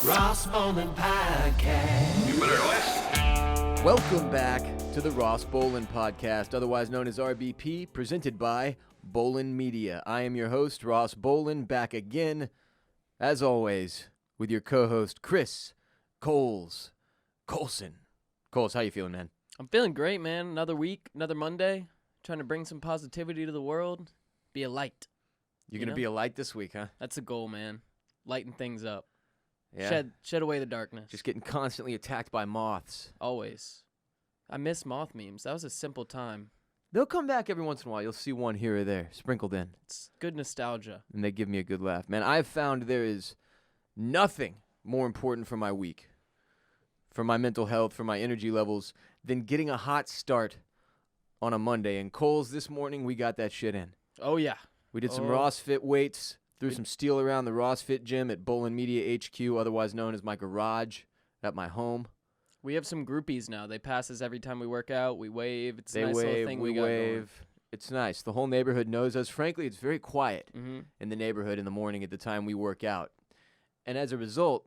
Ross Bolen Podcast. You better listen. Welcome back to the Ross Bolen Podcast, otherwise known as RBP, presented by Bolen Media. I am your host, Ross Bolen, back again, as always, with your co-host, Chris Coulson. Coles, how you feeling, man? I'm feeling great, man. Another week, another Monday, trying to bring some positivity to the world, be a light. You're going to be a light this week, huh? That's the goal, man. Lighten things up. Yeah. Shed away the darkness. Just getting constantly attacked by moths. Always. I miss moth memes. That was a simple time. They'll come back every once in a while. You'll see one here or there, sprinkled in. It's good nostalgia. And they give me a good laugh. Man, I've found there is nothing more important for my week, for my mental health, for my energy levels, than getting a hot start on a Monday. And Coles, this morning, we got that shit in. Oh, yeah. We did some RossFit weights, threw some steel around the RossFit gym at Bolen Media HQ, otherwise known as my garage at my home. We have some groupies now. They pass us every time we work out. We wave. It's a nice wave, little thing we got wave. going. It's nice. The whole neighborhood knows us. Frankly, it's very quiet Mm-hmm. in the neighborhood in the morning at the time we work out. And as a result,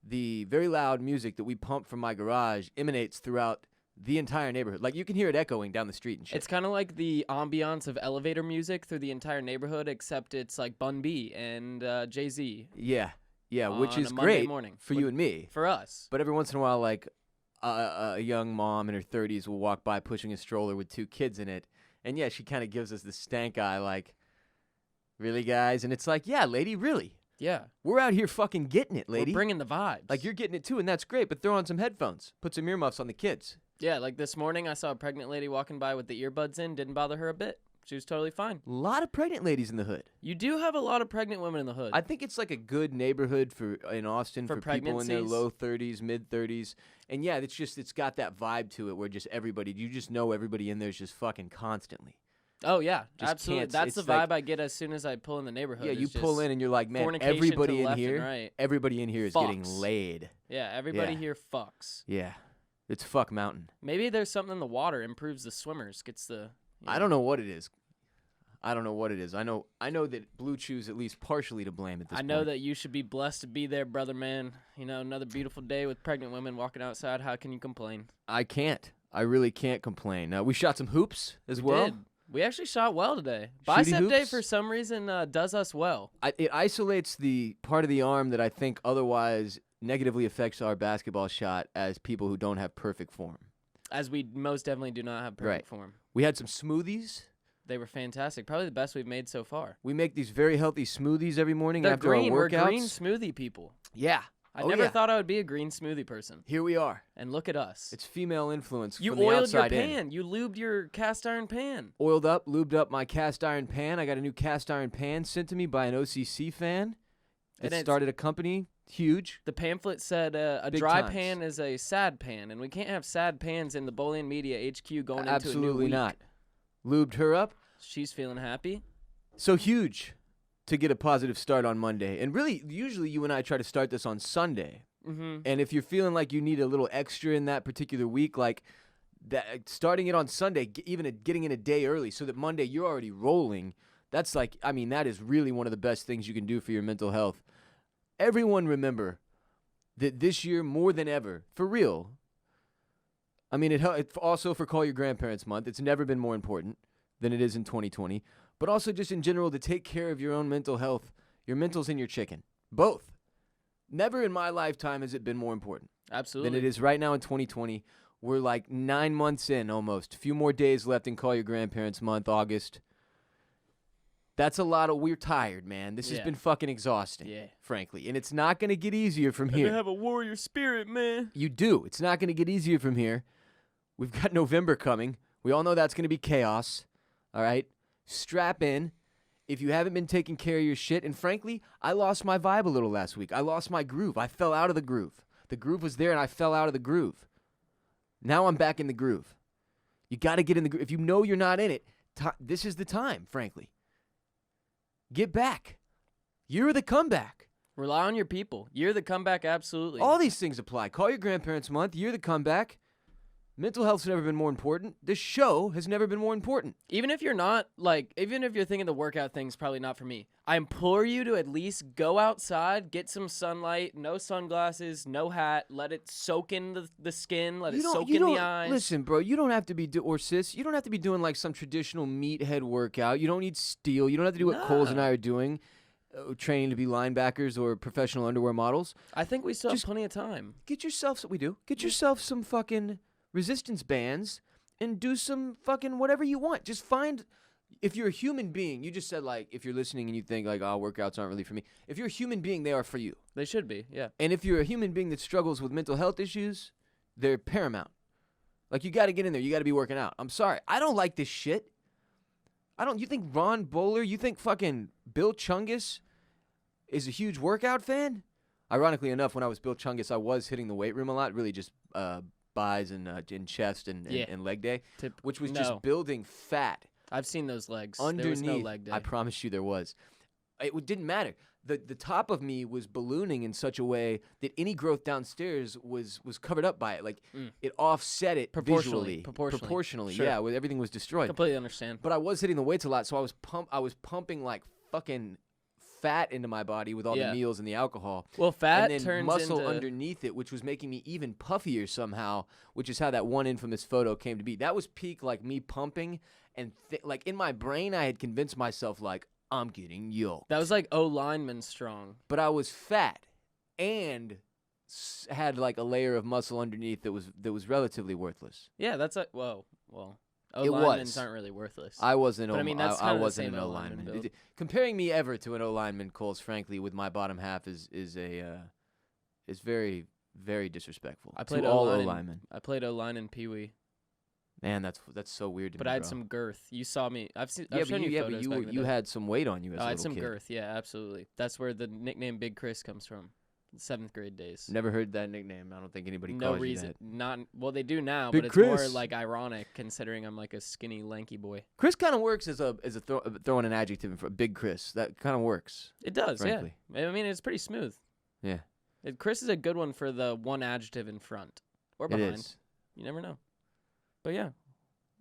the very loud music that we pump from my garage emanates throughout the entire neighborhood. Like, you can hear it echoing down the street and shit. It's kind of like the ambiance of elevator music through the entire neighborhood, except it's like Bun B and Jay-Z. Yeah, which on is a Monday great morning. for you and me. For us. But every once in a while, like, a young mom in her 30s will walk by pushing a stroller with 2 kids in it. And, yeah, she kind of gives us the stank eye, like, really, guys? And it's like, yeah, lady, really? Yeah. We're out here fucking getting it, lady. We're bringing the vibes. Like, you're getting it, too, and that's great, but throw on some headphones. Put some earmuffs on the kids. Yeah, like this morning I saw a pregnant lady walking by with the earbuds in. Didn't bother her a bit. She was totally fine. A lot of pregnant ladies in the hood. You do have a lot of pregnant women in the hood. I think it's like a good neighborhood in Austin For for people in their pregnancies? low 30s, mid 30s. And yeah, it's got that vibe to it where just you just know everybody in there is just fucking constantly. Oh, yeah, Just absolutely. can't- That's the it's vibe like- I get as soon as I pull in the neighborhood. Yeah, you It's pull just in and you're like, man, fornication everybody to the in left here, and right. everybody in here is getting Fucks. laid. Yeah, everybody Yeah. here fucks. Yeah, it's fuck mountain. Maybe there's something in the water, improves the swimmers, gets the... I don't know what it is. I know that Blue Chew's at least partially to blame at this I point. know that you should be blessed to be there, brother man. You know, another beautiful day with pregnant women walking outside. How can you complain? I can't. I really can't complain. We shot some hoops as We well. did. We actually shot well today. Shooty Bicep day, hoops? for some reason, does us well. It isolates the part of the arm that I think otherwise negatively affects our basketball shot as people who don't have perfect form. As we most definitely do not have perfect Right. form. We had some smoothies. They were fantastic. Probably the best we've made so far. We make these very healthy smoothies every morning They're after green. our We're workouts. green smoothie people. Yeah. I Oh, never yeah. thought I would be a green smoothie person. Here we are. And look at us. It's female influence You from the oiled your outside in. pan. You lubed your cast iron pan. Oiled up, lubed up my cast iron pan. I got a new cast iron pan sent to me by an OCC fan. And It it's- started a company, huge. The pamphlet said a Big dry times. pan is a sad pan, and we can't have sad pans in the Bolen Media HQ going into a new Absolutely week. not. Lubed her up. She's feeling happy. So huge to get a positive start on Monday. And really, usually you and I try to start this on Sunday. Mm-hmm. And if you're feeling like you need a little extra in that particular week, like that, starting it on Sunday, getting in a day early so that Monday you're already rolling, that is really one of the best things you can do for your mental health. Everyone remember that this year, more than ever, for real, it also for Call Your Grandparents Month, it's never been more important than it is in 2020, but also just in general to take care of your own mental health, your mentals and your chicken, both. Never in my lifetime has it been more important Absolutely. than it is right now in 2020. We're like 9 months in almost. A few more days left in Call Your Grandparents Month, August. That's a lot of, we're tired, man. This has Yeah. been fucking exhausting, Yeah. frankly. And it's not going to get easier from You here. have a warrior spirit, man. You do. It's not going to get easier from here. We've got November coming. We all know that's going to be chaos. All right? Strap in. If you haven't been taking care of your shit, and frankly, I lost my vibe a little last week. I lost my groove. I fell out of the groove. The groove was there, and I fell out of the groove. Now I'm back in the groove. You got to get in the groove. If you know you're not in it, this is the time, frankly. Get back. You're the comeback. Rely on your people. You're the comeback, absolutely. All these things apply. Call Your Grandparents Month. You're the comeback. Mental health's never been more important. This show has never been more important. Even if you're thinking the workout thing's probably not for me, I implore you to at least go outside, get some sunlight, no sunglasses, no hat, let it soak in the skin, let it soak in the eyes. Listen, bro, you don't have to be, or sis, you don't have to be doing like some traditional meathead workout. You don't need steel. You don't have to do what Coles and I are doing, training to be linebackers or professional underwear models. I think we still have plenty of time. Get yourself some fucking resistance bands and do some fucking whatever you want. Just find, if you're a human being, you just said like, if you're listening and you think like, oh, workouts aren't really for me. If you're a human being, they are for you. They should be, yeah. And if you're a human being that struggles with mental health issues, they're paramount. Like, you got to get in there. You got to be working out. I'm sorry. I don't like this shit. You think Ron Bowler, you think fucking Bill Chungus is a huge workout fan? Ironically enough, when I was Bill Chungus, I was hitting the weight room a lot, really just buys and chest and leg day, which was just building fat. I've seen those legs. Underneath, there was no leg day. I promise you there was. It didn't matter. The top of me was ballooning in such a way that any growth downstairs was covered up by it. Like, it offset it proportionally. Proportionally, sure. everything was destroyed. Completely understand. But I was hitting the weights a lot, so I was pumping like fucking fat into my body with all the meals and the alcohol. Well, fat and then turns muscle into underneath it, which was making me even puffier somehow, which is how that one infamous photo came to be. That was peak like me pumping, and like in my brain I had convinced myself like I'm getting yoked. That was like lineman strong. But I was fat and had like a layer of muscle underneath that was relatively worthless. Yeah, that's like well. It O-linemans was. aren't really worthless. I wasn't. But I mean, that's I kind of the wasn't same an O-lineman O-lineman. build. Comparing me ever to an O-lineman, Coles, frankly, with my bottom half is very, very disrespectful. I played to all O-linemen. I played O-line in Pee Wee. Man, that's so weird to me. But I had bro. some girth. You saw me. I've shown you but photos back in the you day. had some weight on you as a little I had some kid. girth. Yeah, absolutely. That's where the nickname Big Chris comes from. 7th grade days. Never heard that nickname. I don't think anybody No calls reason. you that. Not well. They do now, Big but it's Chris. more like ironic considering I'm like a skinny, lanky boy. Chris kind of works as throwing an adjective in front. Big Chris. That kind of works. It does. Frankly. Yeah. I mean, it's pretty smooth. Yeah. Chris is a good one for the one adjective in front or behind. It is. You never know. But yeah.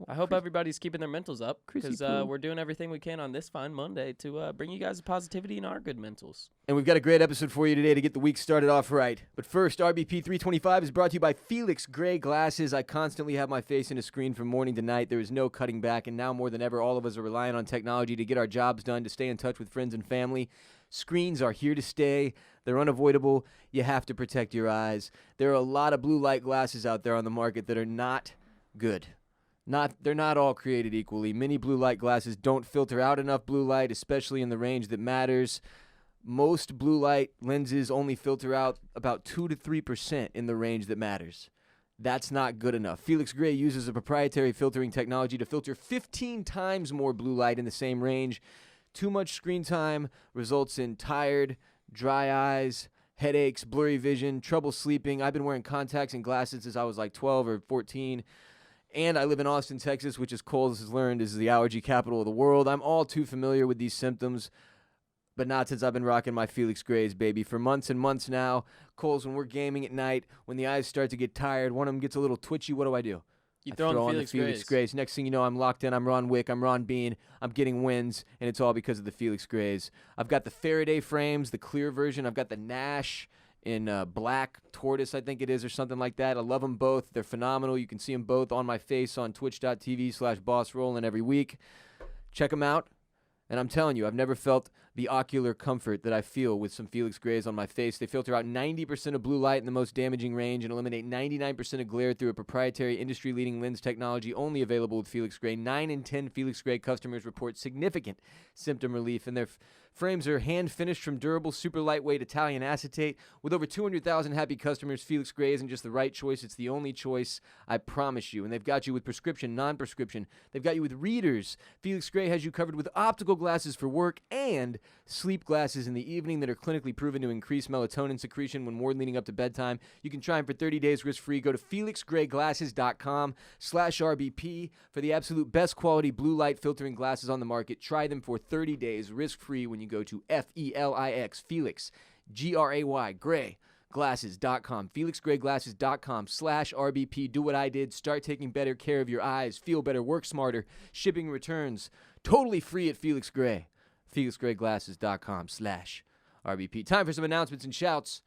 I hope everybody's keeping their mentals up because we're doing everything we can on this fine Monday to bring you guys positivity and our good mentals. And we've got a great episode for you today to get the week started off right. But first, RBP 325 is brought to you by Felix Gray Glasses. I constantly have my face in a screen from morning to night. There is no cutting back, and now more than ever, all of us are relying on technology to get our jobs done, to stay in touch with friends and family. Screens are here to stay. They're unavoidable. You have to protect your eyes. There are a lot of blue light glasses out there on the market that are not good. They're not all created equally. Many blue light glasses don't filter out enough blue light, especially in the range that matters. Most blue light lenses only filter out about 2 to 3% in the range that matters. That's not good enough. Felix Gray uses a proprietary filtering technology to filter 15 times more blue light in the same range. Too much screen time results in tired, dry eyes, headaches, blurry vision, trouble sleeping. I've been wearing contacts and glasses since I was like 12 or 14. And I live in Austin, Texas, which, as Coles has learned, is the allergy capital of the world. I'm all too familiar with these symptoms, but not since I've been rocking my Felix Grays, baby. For months and months now, Coles, when we're gaming at night, when the eyes start to get tired, one of them gets a little twitchy, what do? You I throw on the the Felix Grays. Next thing you know, I'm locked in. I'm Ron Wick. I'm Ron Bean. I'm getting wins, and it's all because of the Felix Grays. I've got the Faraday frames, the clear version. I've got the Nash in black tortoise, I think it is, or something like that. I love them both. They're phenomenal. You can see them both on my face on twitch.tv/bossrollin every week. Check them out. And I'm telling you, I've never felt the ocular comfort that I feel with some Felix Grays on my face. They filter out 90% of blue light in the most damaging range and eliminate 99% of glare through a proprietary industry-leading lens technology only available with Felix Gray. 9 in 10 Felix Gray customers report significant symptom relief, and their frames are hand-finished from durable, super lightweight Italian acetate. With over 200,000 happy customers, Felix Gray isn't just the right choice, it's the only choice, I promise you. And they've got you with prescription, non-prescription. They've got you with readers. Felix Gray has you covered with optical glasses for work and sleep glasses in the evening that are clinically proven to increase melatonin secretion when worn leading up to bedtime. You can try them for 30 days risk-free. Go to felixgrayglasses.com/RBP for the absolute best quality blue light filtering glasses on the market. Try them for 30 days risk-free when you go to Felix, Gray, FelixGrayGlasses.com. FelixGrayGlasses.com/RBP. Do what I did. Start taking better care of your eyes. Feel better. Work smarter. Shipping returns. Totally free at Felix Gray. FelixGrayGlasses.com/RBP. Time for some announcements and shouts.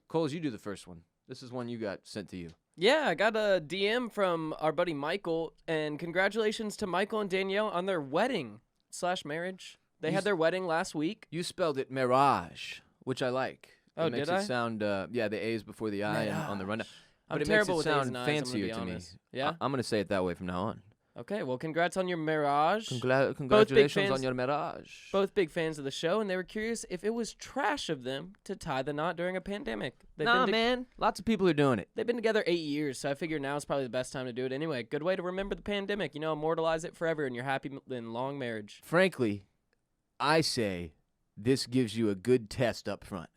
Coles, you do the first one. This is one you got sent to you. Yeah, I got a DM from our buddy Michael, and congratulations to Michael and Danielle on their wedding/marriage. They had their wedding last week. You spelled it Mirage, which I like. Oh, it makes did I? it sound, the A's before the I and on the rundown. I'm But it terrible makes with it A's sound and I's, I'm gonna fancier be to me. honest. Yeah? I'm going to say it that way from now on. Okay, well, congrats on your marriage. Congratulations on your Mirage. Both big fans of the show, and they were curious if it was trash of them to tie the knot during a pandemic. Man. Lots of people are doing it. They've been together 8 years, so I figure now is probably the best time to do it anyway. Good way to remember the pandemic. Immortalize it forever in your happy and long marriage. Frankly, I say this gives you a good test up front.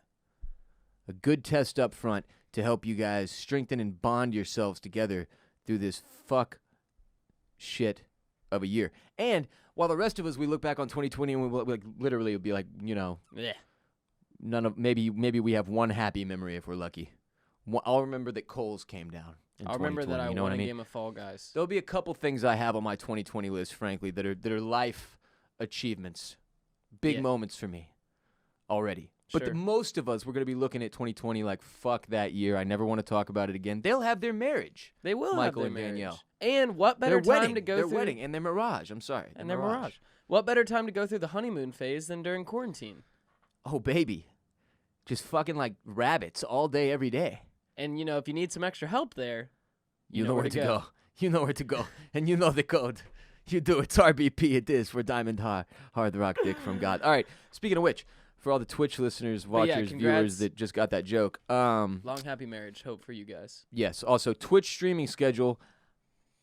A good test up front to help you guys strengthen and bond yourselves together through this shit of a year. And while the rest of us, we look back on 2020 and we literally would be like, Yeah. maybe we have one happy memory if we're lucky. I'll remember that Coles came down. I'll remember that I you know won what I a mean? game of Fall Guys. There'll be a couple things I have on my 2020 list, frankly, that are life achievements, big moments for me already. But Sure. most of us, we're going to be looking at 2020 like, fuck that year. I never want to talk about it again. They'll have their marriage. They will Michael have their and marriage. Danielle. And what better Their time wedding, to go their through wedding, and their Mirage. I'm sorry. and their Mirage. What better time to go through the honeymoon phase than during quarantine? Oh, baby. Just fucking like rabbits all day, every day. And if you need some extra help there, You know where to go. You know where to go. And you know the code. You do it. It's RBP. It is for Diamond Hard Rock Dick from God. All right. Speaking of which, for all the Twitch listeners, watchers, viewers that just got that joke. long happy marriage. Hope for you guys. Yes. Also, Twitch streaming schedule.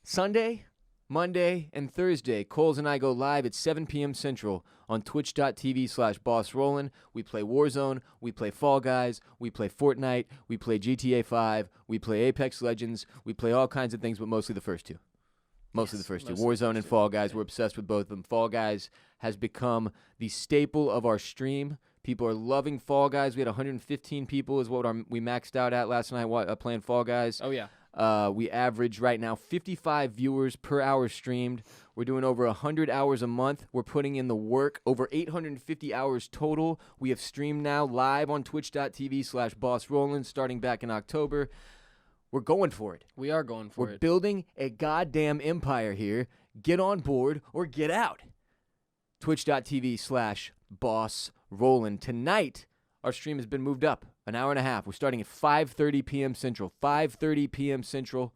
Sunday, Monday, and Thursday, Coles and I go live at 7 p.m. Central on twitch.tv/BossRollin. We play Warzone. We play Fall Guys. We play Fortnite. We play GTA 5. We play Apex Legends. We play all kinds of things, but mostly the first two. Mostly the first two. Warzone and Fall Guys. We're obsessed with both of them. Fall Guys has become the staple of our stream. People are loving Fall Guys. We had 115 people is what we maxed out at last night playing Fall Guys. Oh, yeah. We average right now 55 viewers per hour streamed. We're doing over 100 hours a month. We're putting in the work. Over 850 hours total. We have streamed now live on twitch.tv/BossRollin starting back in October. We're going for it. We are going for We're it. building a goddamn empire here. Get on board or get out. Twitch.tv/BossRollin. Tonight, our stream has been moved up an hour and a half. We're starting at 5:30 p.m. Central. 5:30 p.m. Central.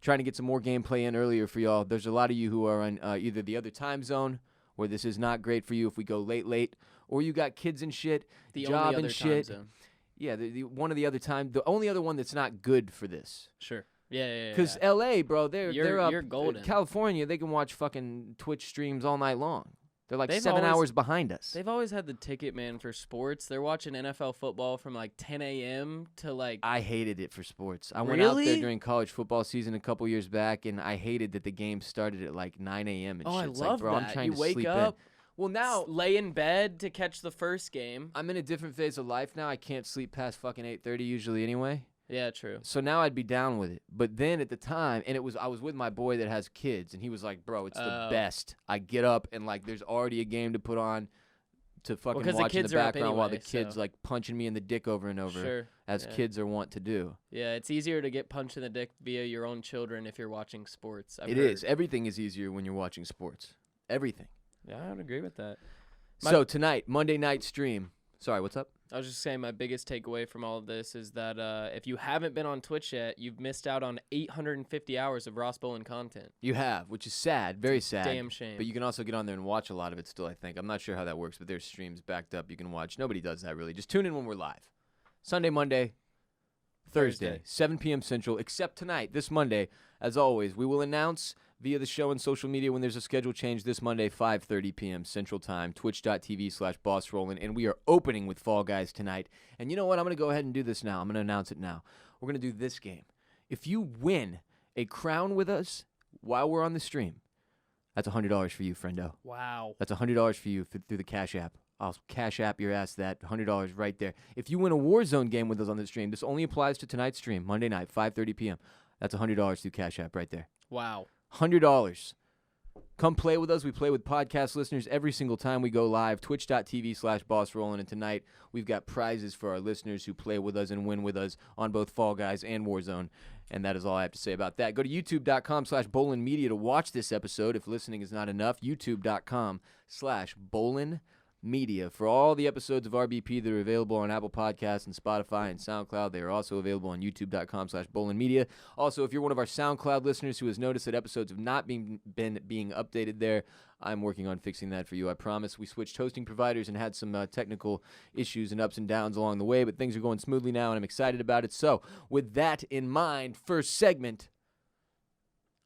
Trying to get some more gameplay in earlier for y'all. There's a lot of you who are on either the other time zone, where this is not great for you if we go late, or you got kids and shit, The job only and other shit. time zone. Yeah, the one of the other time. The only other one that's not good for this. Sure. Yeah. Because L.A., bro, they're up. You're golden. California, they can watch fucking Twitch streams all night long. They're like They've 7 always- hours behind us. They've always had the ticket, man, for sports. They're watching NFL football from like 10 a.m. to like. I hated it for sports. I went out there Really? during college football season a couple years back, and I hated that the game started at like 9 a.m. and Oh, shit. I It's love like, bro, that. I'm trying You to wake sleep up, in. Well, now lay in bed to catch the first game. I'm in a different phase of life now. I can't sleep past fucking 8:30 usually anyway. Yeah, true. So now I'd be down with it. But then at the time, and I was with my boy that has kids, and he was like, bro, it's the Oh. best. I get up, and like there's already a game to put on to fucking 'cause the watch in the kids are up background while the anyway, kids so- like punching me in the dick over and over, Sure. as yeah. kids are wont to do. Yeah, it's easier to get punched in the dick via your own children if you're watching sports. It is. Everything is easier when you're watching sports. Everything. Yeah, I would agree with that. So tonight, Monday night stream. Sorry, what's up? I was just saying my biggest takeaway from all of this is that if you haven't been on Twitch yet, you've missed out on 850 hours of Ross Bolen content. You have, which is sad, very sad. Damn shame. But you can also get on there and watch a lot of it still, I think. I'm not sure how that works, but there's streams backed up you can watch. Nobody does that really. Just tune in when we're live. Sunday, Monday, Thursday, 7 p.m. Central, except tonight, this Monday. As always, we will announce via the show and social media when there's a schedule change this Monday, 5:30 p.m. Central Time, twitch.tv/BossRollin. And we are opening with Fall Guys tonight. And you know what? I'm going to go ahead and do this now. I'm going to announce it now. We're going to do this game. If you win a crown with us while we're on the stream, that's $100 for you, friendo. Wow. That's $100 for you through the Cash App. I'll Cash App your ass that $100 right there. If you win a Warzone game with us on the stream, this only applies to tonight's stream, Monday night, 5:30 p.m. That's $100 through Cash App right there. Wow. $100. Come play with us. We play with podcast listeners every single time we go live. Twitch.tv/BossRollin'. And tonight, we've got prizes for our listeners who play with us and win with us on both Fall Guys and Warzone. And that is all I have to say about that. Go to youtube.com/Bolen Media to watch this episode if listening is not enough. youtube.com/Bolen Media. For all the episodes of RBP that are available on Apple Podcasts and Spotify and SoundCloud, they are also available on youtube.com/Bolen Media. Also, if you're one of our SoundCloud listeners who has noticed that episodes have not been being updated there, I'm working on fixing that for you, I promise. We switched hosting providers and had some technical issues and ups and downs along the way, but things are going smoothly now, and I'm excited about it. So, with that in mind, first segment,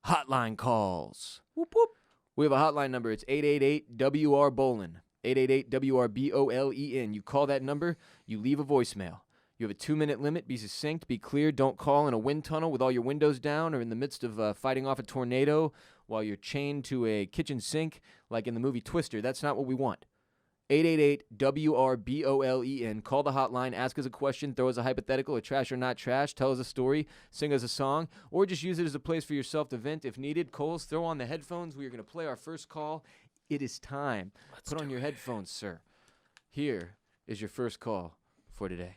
Hotline Calls. Whoop, whoop. We have a hotline number. It's 888-WR-BOLEN. 888-WR-BOLEN. You call that number, you leave a voicemail. You have a 2-minute limit. Be succinct, be clear. Don't call in a wind tunnel with all your windows down or in the midst of fighting off a tornado while you're chained to a kitchen sink like in the movie Twister. That's not what we want. 888-WR-BOLEN. Call the hotline, ask us a question, throw us a hypothetical, a trash or not trash, tell us a story, sing us a song, or just use it as a place for yourself to vent if needed. Coles, throw on the headphones. We are going to play our first call. It is time. Put on your headphones, sir. Here is your first call for today.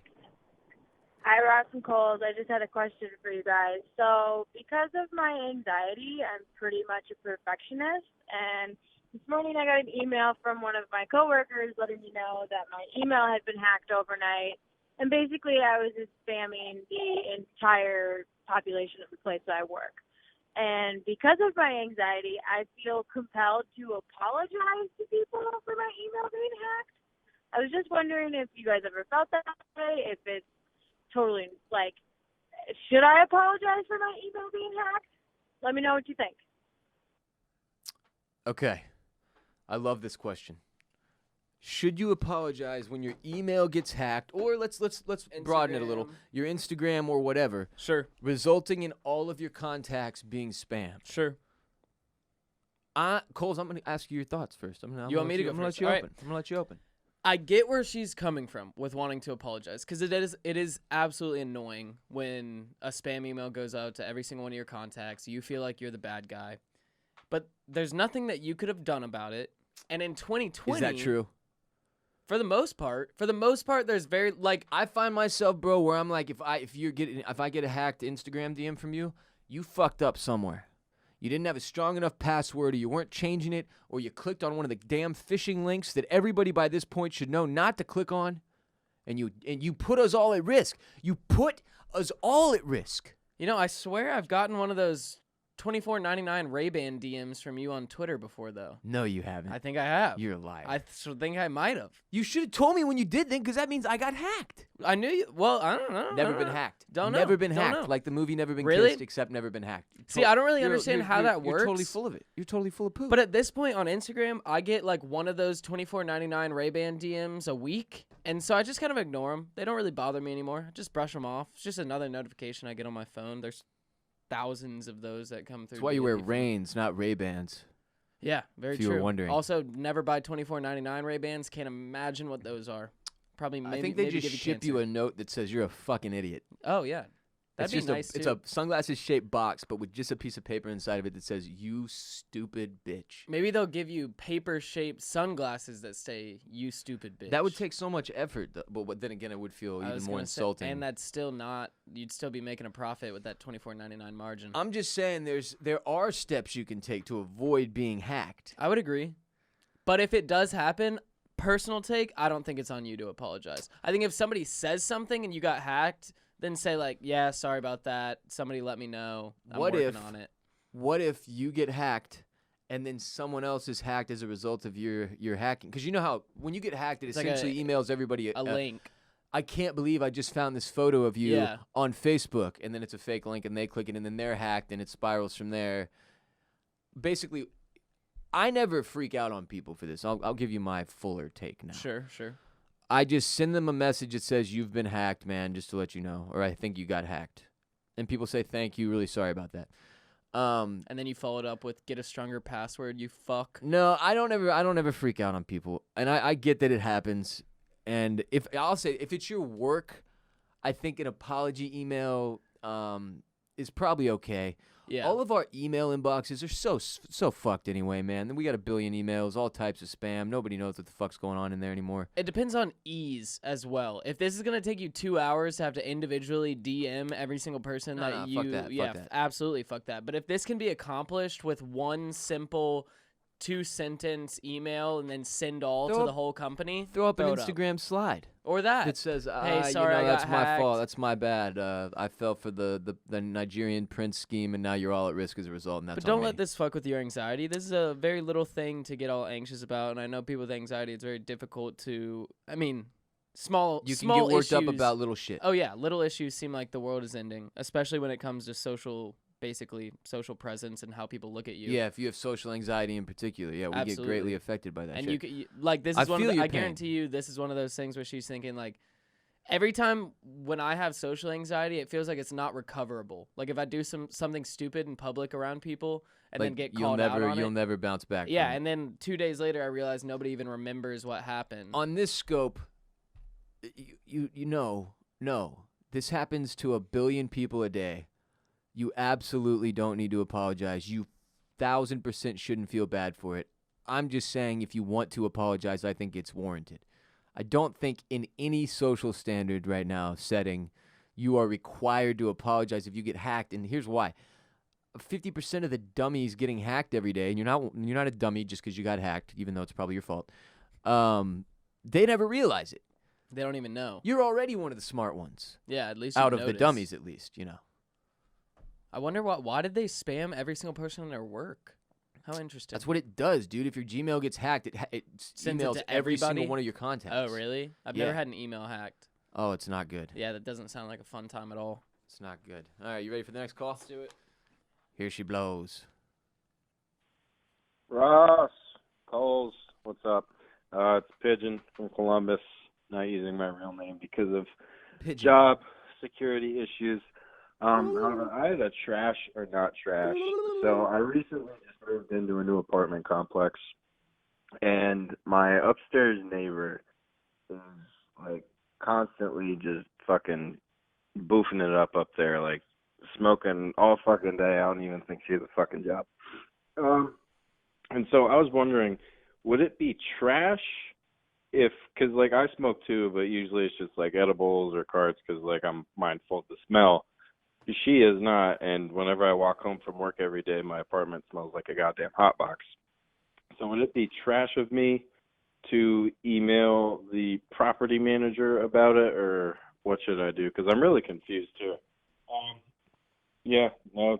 Hi, Ross and Coles. I just had a question for you guys. So, because of my anxiety, I'm pretty much a perfectionist. And this morning I got an email from one of my coworkers letting me know that my email had been hacked overnight. And basically I was just spamming the entire population of the place that I work. And because of my anxiety, I feel compelled to apologize to people for my email being hacked. I was just wondering if you guys ever felt that way, if it's totally, like, should I apologize for my email being hacked? Let me know what you think. Okay. I love this question. Should you apologize when your email gets hacked, or let's broaden it a little, your Instagram or whatever, Sure. resulting in all of your contacts being spammed? Sure. Coles, I'm going to ask you your thoughts first. You want me to go first? I'm All going right. to let you open. I get where she's coming from with wanting to apologize, because it is absolutely annoying when a spam email goes out to every single one of your contacts. You feel like you're the bad guy, but there's nothing that you could have done about it. And in 2020, Is that true? For the most part, there's very, like, I find myself, bro, where I'm like, if I get a hacked Instagram DM from you, you fucked up somewhere. You didn't have a strong enough password, or you weren't changing it, or you clicked on one of the damn phishing links that everybody by this point should know not to click on, and you put us all at risk. You put us all at risk. You know, I swear I've gotten one of those $24.99 Ray-Ban DMs from you on Twitter before, though. No, you haven't. I think I have. You're a liar. I think I might have. You should have told me when you did then, because that means I got hacked. I knew you. Well, I don't know. Never been hacked. Don't know. Never been Don't hacked. know. Like the movie Never Been Really? Kissed, except never been hacked. See, I don't really You're- understand you're- how you're- that works. You're totally full of it. You're totally full of poop. But at this point on Instagram, I get like one of those $24.99 Ray-Ban DMs a week. And so I just kind of ignore them. They don't really bother me anymore. I just brush them off. It's just another notification I get on my phone. There's thousands of those that come through. That's why you wear daily. Reigns, not Ray-Bans. Yeah, very if you true. were wondering. Also, never buy $24.99 Ray-Bans. Can't imagine what those are. Probably maybe I think they maybe just give ship you cancer. a note that says you're a fucking idiot. Oh, yeah. That'd be It's just nice, It's too. a sunglasses-shaped box, but with just a piece of paper inside of it that says, "You stupid bitch." Maybe they'll give you paper-shaped sunglasses that say, "You stupid bitch." That would take so much effort, but then again, it would feel I even was more gonna say- insulting. and that's still not. You'd still be making a profit with that $24.99 margin. I'm just saying, there are steps you can take to avoid being hacked. I would agree. But if it does happen, personal take, I don't think it's on you to apologize. I think if somebody says something and you got hacked, then say like, "Yeah, sorry about that. Somebody let me know. I'm working on it." What if you get hacked, and then someone else is hacked as a result of your hacking? Because you know how when you get hacked, it It's like essentially emails everybody A link. I can't believe I just found this photo of you Yeah. on Facebook, and then it's a fake link, and they click it, and then they're hacked, and it spirals from there. Basically, I never freak out on people for this. I'll give you my fuller take now. Sure. I just send them a message that says, "You've been hacked, man," just to let you know, or "I think you got hacked." And people say, "Thank you, really sorry about that." And then you followed up with get a stronger password, you fuck. No, I don't ever freak out on people. And I get that it happens. And if it's your work, I think an apology email is probably okay. Yeah. All of our email inboxes are so fucked anyway, man. Then we got a billion emails, all types of spam. Nobody knows what the fuck's going on in there anymore. It depends on ease as well. If this is gonna take you 2 hours to have to individually DM every single person fuck that, fuck that. Absolutely fuck that. But if this can be accomplished with one simple 2-sentence email and then send all to the whole company, Throw up an it Instagram slide. or that. It says, Hey, sorry, I that's got my hacked. fault. That's my bad. I fell for the Nigerian prince scheme, and now you're all at risk as a result, and that's But don't on me. let this fuck with your anxiety. This is a very little thing to get all anxious about, and I know people with anxiety, it's very difficult to. I mean, small. You can small get worked up issues- about little shit. Oh yeah, little issues seem like the world is ending, especially when it comes to social presence and how people look at you. Yeah, if you have social anxiety in particular, yeah, we get greatly affected by that And shit. like this I is one feel of the, your I pain. guarantee you this is one of those things where she's thinking like every time when I have social anxiety, it feels like it's not recoverable. Like if I do something stupid in public around people and then get called out on you'll it. never bounce back. Yeah, from it. and then 2 days later I realize nobody even remembers what happened. On this scope, no, this happens to 1 billion people a day. You absolutely don't need to apologize. You 1000% shouldn't feel bad for it. I'm just saying if you want to apologize, I think it's warranted. I don't think in any social standard right now setting, you are required to apologize if you get hacked. And here's why. 50% of the dummies getting hacked every day, and you're not a dummy just because you got hacked, even though it's probably your fault. They never realize it. They don't even know. You're already one of the smart ones. Yeah, at least Out you of the notice. dummies, at least, I wonder why did they spam every single person in their work? How interesting. That's what it does, dude. If your Gmail gets hacked, it Sends it emails to every single everybody? one of your contacts. Oh, really? I've Yeah. never had an email hacked. Oh, it's not good. Yeah, that doesn't sound like a fun time at all. It's not good. All right, you ready for the next call? Let's do it. Here she blows. Ross Coles, what's up? It's Pigeon from Columbus. Not using my real name because of Pigeon. job security issues. I had a trash or not trash. So I recently just moved into a new apartment complex, and my upstairs neighbor is like constantly just fucking boofing it up there, like smoking all fucking day. I don't even think she has a fucking job. And so I was wondering, would it be trash because like I smoke too, but usually it's just like edibles or cards because like I'm mindful of the smell. She is not, and whenever I walk home from work every day, my apartment smells like a goddamn hot box. So would it be trash of me to email the property manager about it, or what should I do? Because I'm really confused too.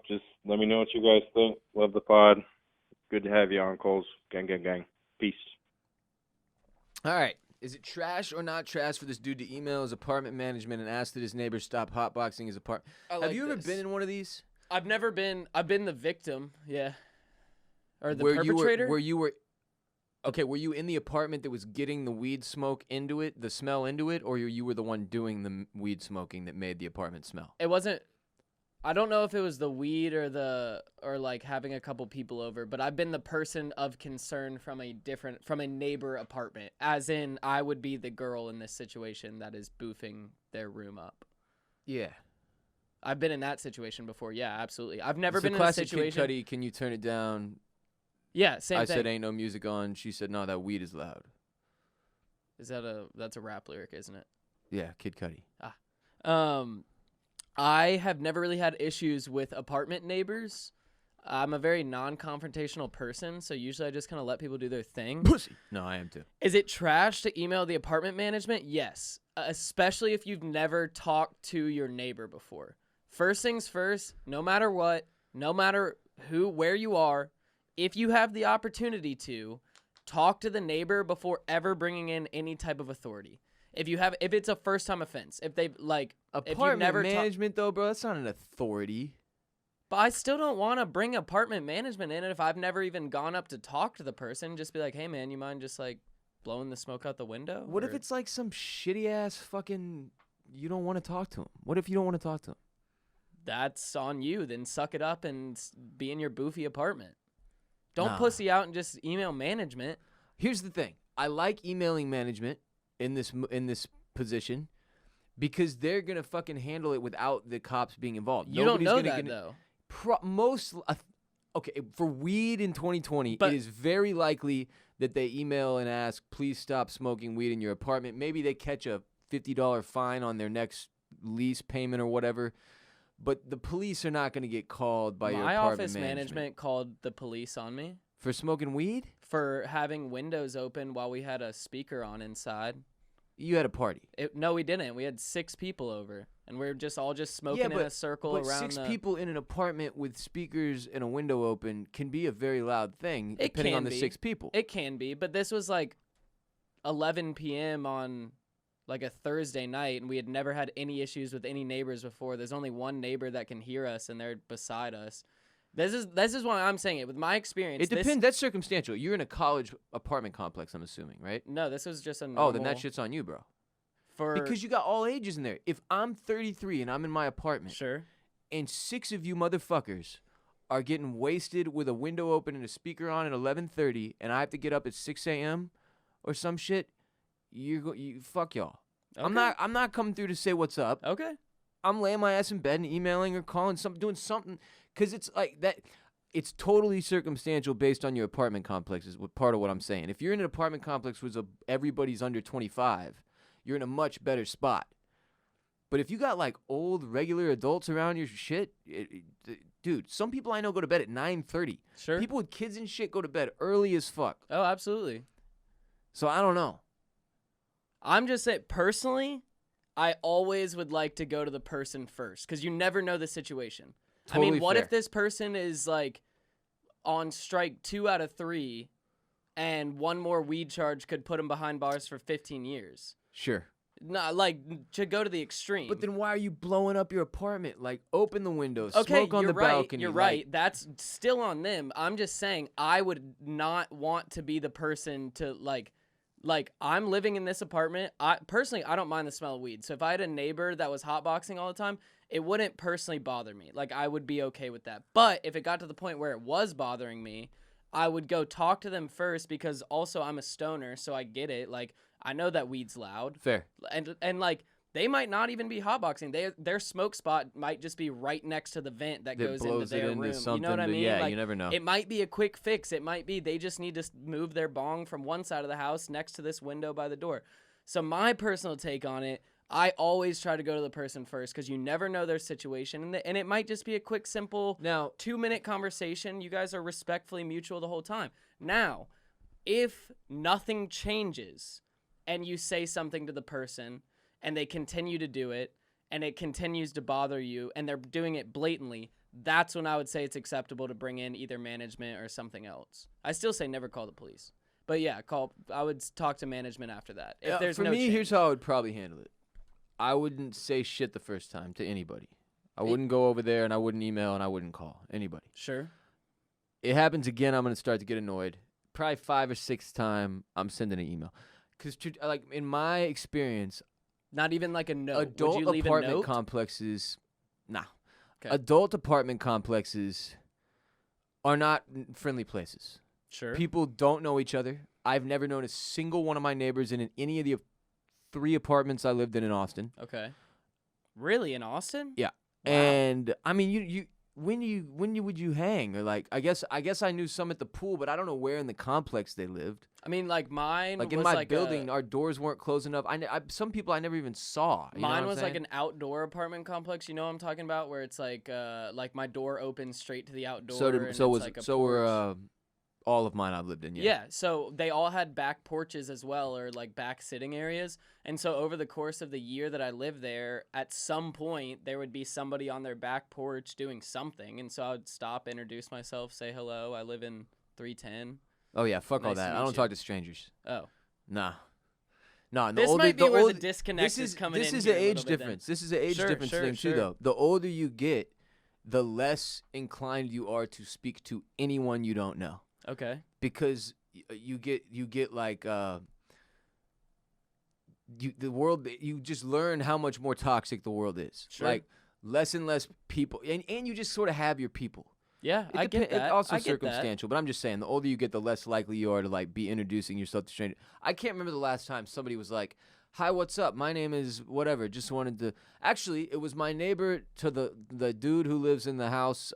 Just let me know what you guys think. Love the pod. Good to have you on, Coles. Gang, gang, gang. Peace. All right. Is it trash or not trash for this dude to email his apartment management and ask that his neighbors stop hotboxing his apartment? Have you ever been in one of these? I've never been. I've been the victim. Yeah. Or the where perpetrator. Were you in the apartment that was getting the weed smoke into it, the smell into it, or you were the one doing the weed smoking that made the apartment smell? It wasn't. I don't know if it was the weed or like having a couple people over, but I've been the person of concern from a neighbor apartment, as in I would be the girl in this situation that is boofing their room up. Yeah. I've been in that situation before. Yeah, absolutely. I've never It's a been in a classic situation. Kid Cudi, can you turn it down? Yeah, same I thing. said ain't no music on. She said no, that weed is loud. That's a rap lyric, isn't it? Yeah, Kid Cudi. I have never really had issues with apartment neighbors. I'm a very non-confrontational person, so usually I just kind of let people do their thing. Pussy. No, I am too. Is it trash to email the apartment management? Yes, especially if you've never talked to your neighbor before. First things first, no matter what, no matter where you are, if you have the opportunity to, talk to the neighbor before ever bringing in any type of authority. If it's a first-time offense, if they've like Apartment management though, bro, that's not an authority. But I still don't want to bring apartment management in it if I've never even gone up to talk to the person. Just be like, hey man, you mind just like blowing the smoke out the window? What if it's like some shitty ass fucking? You don't want to talk to him. What if you don't want to talk to him? that's on you. Then suck it up and be in your boofy apartment. Don't Nah. pussy out and just email management. Here's the thing. I like emailing management in this position because they're going to fucking handle it without the cops being involved. You Nobody's don't know gonna that, get though. Okay, for weed in 2020, But- it is very likely that they email and ask, please stop smoking weed in your apartment. Maybe they catch a $50 fine on their next lease payment or whatever. But the police are not going to get called by your My apartment office management called the police on me for smoking weed? for having windows open while we had a speaker on inside. You had a party. No, we didn't. We had 6 people over, and we were just smoking in a circle but around 6 the... people in an apartment with speakers and a window open can be a very loud thing, It depending can on the be. 6 people. It can be, but this was like 11 p.m. on like a Thursday night, and we had never had any issues with any neighbors before. There's only one neighbor that can hear us, and they're beside us. This is why I'm saying it. With my experience, It depends. That's circumstantial. You're in a college apartment complex, I'm assuming, right? No, this was just a normal... Oh, then that shit's on you, bro. Because you got all ages in there. If I'm 33 and I'm in my apartment, Sure. and 6 of you motherfuckers are getting wasted with a window open and a speaker on at 11:30, and I have to get up at 6 a.m. or some shit, you fuck y'all. Okay. I'm not coming through to say what's up. Okay. I'm laying my ass in bed and emailing or calling doing something, because it's like that. It's totally circumstantial based on your apartment complex is part of what I'm saying. If you're in an apartment complex where everybody's under 25, you're in a much better spot. But if you got like old regular adults around your shit, dude, some people I know go to bed at 9:30. Sure. People with kids and shit go to bed early as fuck. Oh, absolutely. So I don't know. I'm just saying, personally, I always would like to go to the person first, because you never know the situation. Totally I mean, what fair. if this person is like on strike 2 out of 3, and one more weed charge could put him behind bars for 15 years? Sure. No, like, to go to the extreme. But then why are you blowing up your apartment? Like, open the windows, okay, smoke on you're the right, balcony. You're right. That's still on them. I'm just saying, I would not want to be the person to like I'm living in this apartment. I don't mind the smell of weed. So if I had a neighbor that was hotboxing all the time, it wouldn't personally bother me. Like, I would be okay with that. But if it got to the point where it was bothering me, I would go talk to them first, because also I'm a stoner, so I get it. Like, I know that weed's loud. Fair. And like, they might not even be hotboxing. Their smoke spot might just be right next to the vent that goes into blows it their into room. something. You know what I mean? Yeah, Like, you never know. It might be a quick fix. It might be they just need to move their bong from one side of the house next to this window by the door. So my personal take on it, I always try to go to the person first, because you never know their situation. And it might just be a quick, simple Now, 2-minute conversation. You guys are respectfully mutual the whole time. Now, if nothing changes and you say something to the person and they continue to do it and it continues to bother you and they're doing it blatantly, that's when I would say it's acceptable to bring in either management or something else. I still say never call the police. But yeah, I would talk to management after that. If there's for no me, change. here's how I would probably handle it. I wouldn't say shit the first time to anybody. I wouldn't go over there, and I wouldn't email, and I wouldn't call anybody. Sure. It happens again, I'm going to start to get annoyed. Probably 5 or 6 time, I'm sending an email. Because, like, in my experience, Not even like a note. adult Would you leave apartment a note? complexes, nah. Okay. Adult apartment complexes are not friendly places. Sure. People don't know each other. I've never known a single one of my neighbors in any of the 3 apartments I lived in Austin. Okay. Really, in Austin? Yeah. Wow. And I mean, when would you hang? Or like, I guess I knew some at the pool, but I don't know where in the complex they lived. I mean, like mine Like was in my like building, our doors weren't closed enough. Some people I never even saw. You know what mine I'm was like saying? an outdoor apartment complex. You know what I'm talking about? Where it's like my door opens straight to the outdoor. and it's like a porch. All of mine I've lived in. Yeah, so they all had back porches as well, or like back sitting areas. And so over the course of the year that I lived there, at some point there would be somebody on their back porch doing something. And so I would stop, introduce myself, say hello. I live in 310. Oh yeah, fuck all Nice to that. I meet don't you. talk to strangers. Oh, Nah. Nah, and this might be the where older, the disconnect is coming this in. is here an a little age bit then. difference. This is an age Sure, difference sure, thing sure. too, though. The older you get, the less inclined you are to speak to anyone you don't know, Okay. because you get like the world. You just learn how much more toxic the world is. Sure. Like less and less people, and you just sort of have your people. Yeah, I get that. It's also I get circumstantial, but I'm just saying, the older you get, the less likely you are to like be introducing yourself to strangers. I can't remember the last time somebody was like, "Hi, what's up? My name is whatever." Just wanted to. Actually, it was my neighbor to the dude who lives in the house.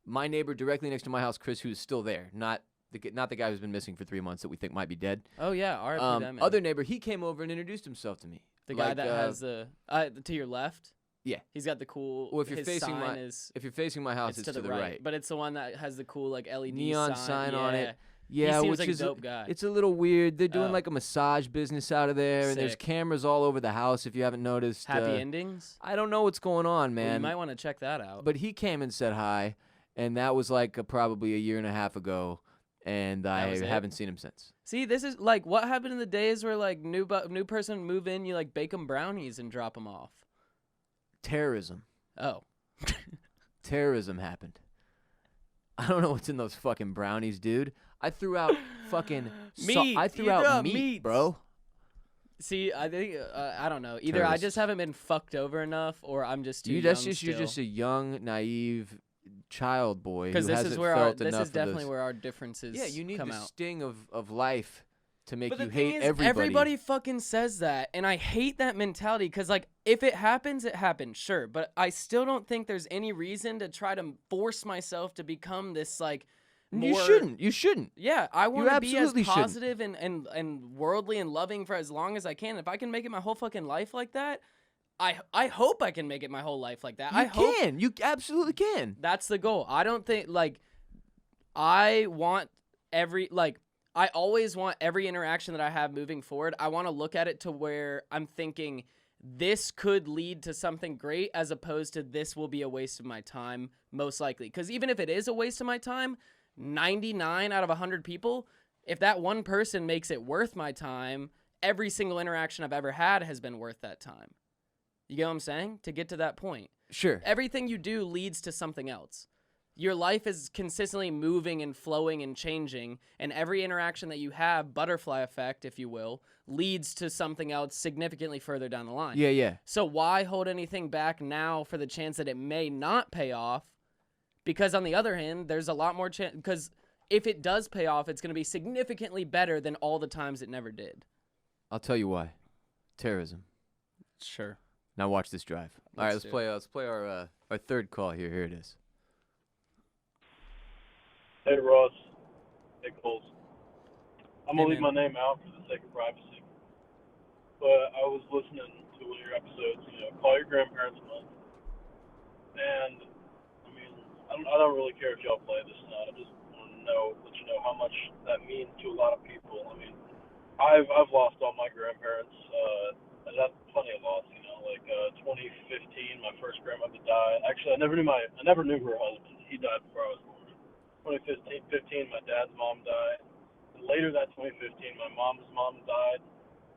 My neighbor directly next to my house, Chris, who's still there, not the guy who's been missing for 3 months that we think might be dead. Oh yeah, RIP that man. Other neighbor, he came over and introduced himself to me. The guy that has the to your left. Yeah, he's got the cool. Well, if you're his facing sign if you're facing my house, it's to the right. But it's the one that has the cool like LED neon sign on it. Yeah, Yeah, he which seems like is a dope guy. It's a little weird. They're doing Oh. like a massage business out of there, and there's Sick. cameras all over the house. If you haven't noticed, Happy endings. I don't know what's going on, Well, man. you might want to check that out. But he came and said hi, and that was like probably a year and a half ago, and I was it? haven't seen him since. See, this is like what happened in the days where like new person move in, you like bake them brownies and drop them off. Terrorism. Oh. Terrorism happened. I don't know what's in those fucking brownies, dude. I threw out fucking Meat. I threw You out threw out meat, meats. bro. See, I think I don't know. Either I just Terrorists. haven't been fucked over enough, or I'm just too You young that's just still. you're just a young, naive child boy who Because this hasn't is where felt this enough is of definitely this. where our differences Yeah, you need come the out. sting of life to make But you the thing hate is, everybody. everybody fucking says that, and I hate that mentality. Because like, if it happens, it happens, sure. But I still don't think there's any reason to try to force myself to become this like. You more- shouldn't. You shouldn't. Yeah, I want to be as absolutely shouldn't. positive and worldly and loving for as long as I can. If I can make it my whole fucking life like that, I hope I can make it my whole life like that. You I hope can. You absolutely can. that's the goal. I don't think like I want I always want every interaction that I have moving forward. I want to look at it to where I'm thinking this could lead to something great as opposed to this will be a waste of my time most likely. Because even if it is a waste of my time, 99 out of 100 people, if that one person makes it worth my time, every single interaction I've ever had has been worth that time. You get what I'm saying? To get to that point. Sure. Everything you do leads to something else. Your life is consistently moving and flowing and changing, and every interaction that you have, butterfly effect, if you will, leads to something else significantly further down the line. Yeah, yeah. So why hold anything back now for the chance that it may not pay off? Because on the other hand, there's a lot more chance, because if it does pay off, it's going to be significantly better than all the times it never did. I'll tell you why. Terrorism. Sure. Now watch this drive. All right, Let's let's do play. Let's play our third call here. Here it is. Hey, Ross. Hey, Coles. I'm Hey, going to leave man. my name out for the sake of privacy. But I was listening to one of your episodes, Call Your Grandparents Month. And, I mean, I don't really care if y'all play this or not. I just want to let you know how much that means to a lot of people. I mean, I've lost all my grandparents. And that's plenty of loss, 2015, my first grandmother died. Actually, I never knew her husband. He died before I was born. 2015, my dad's mom died. And later that 2015, my mom's mom died.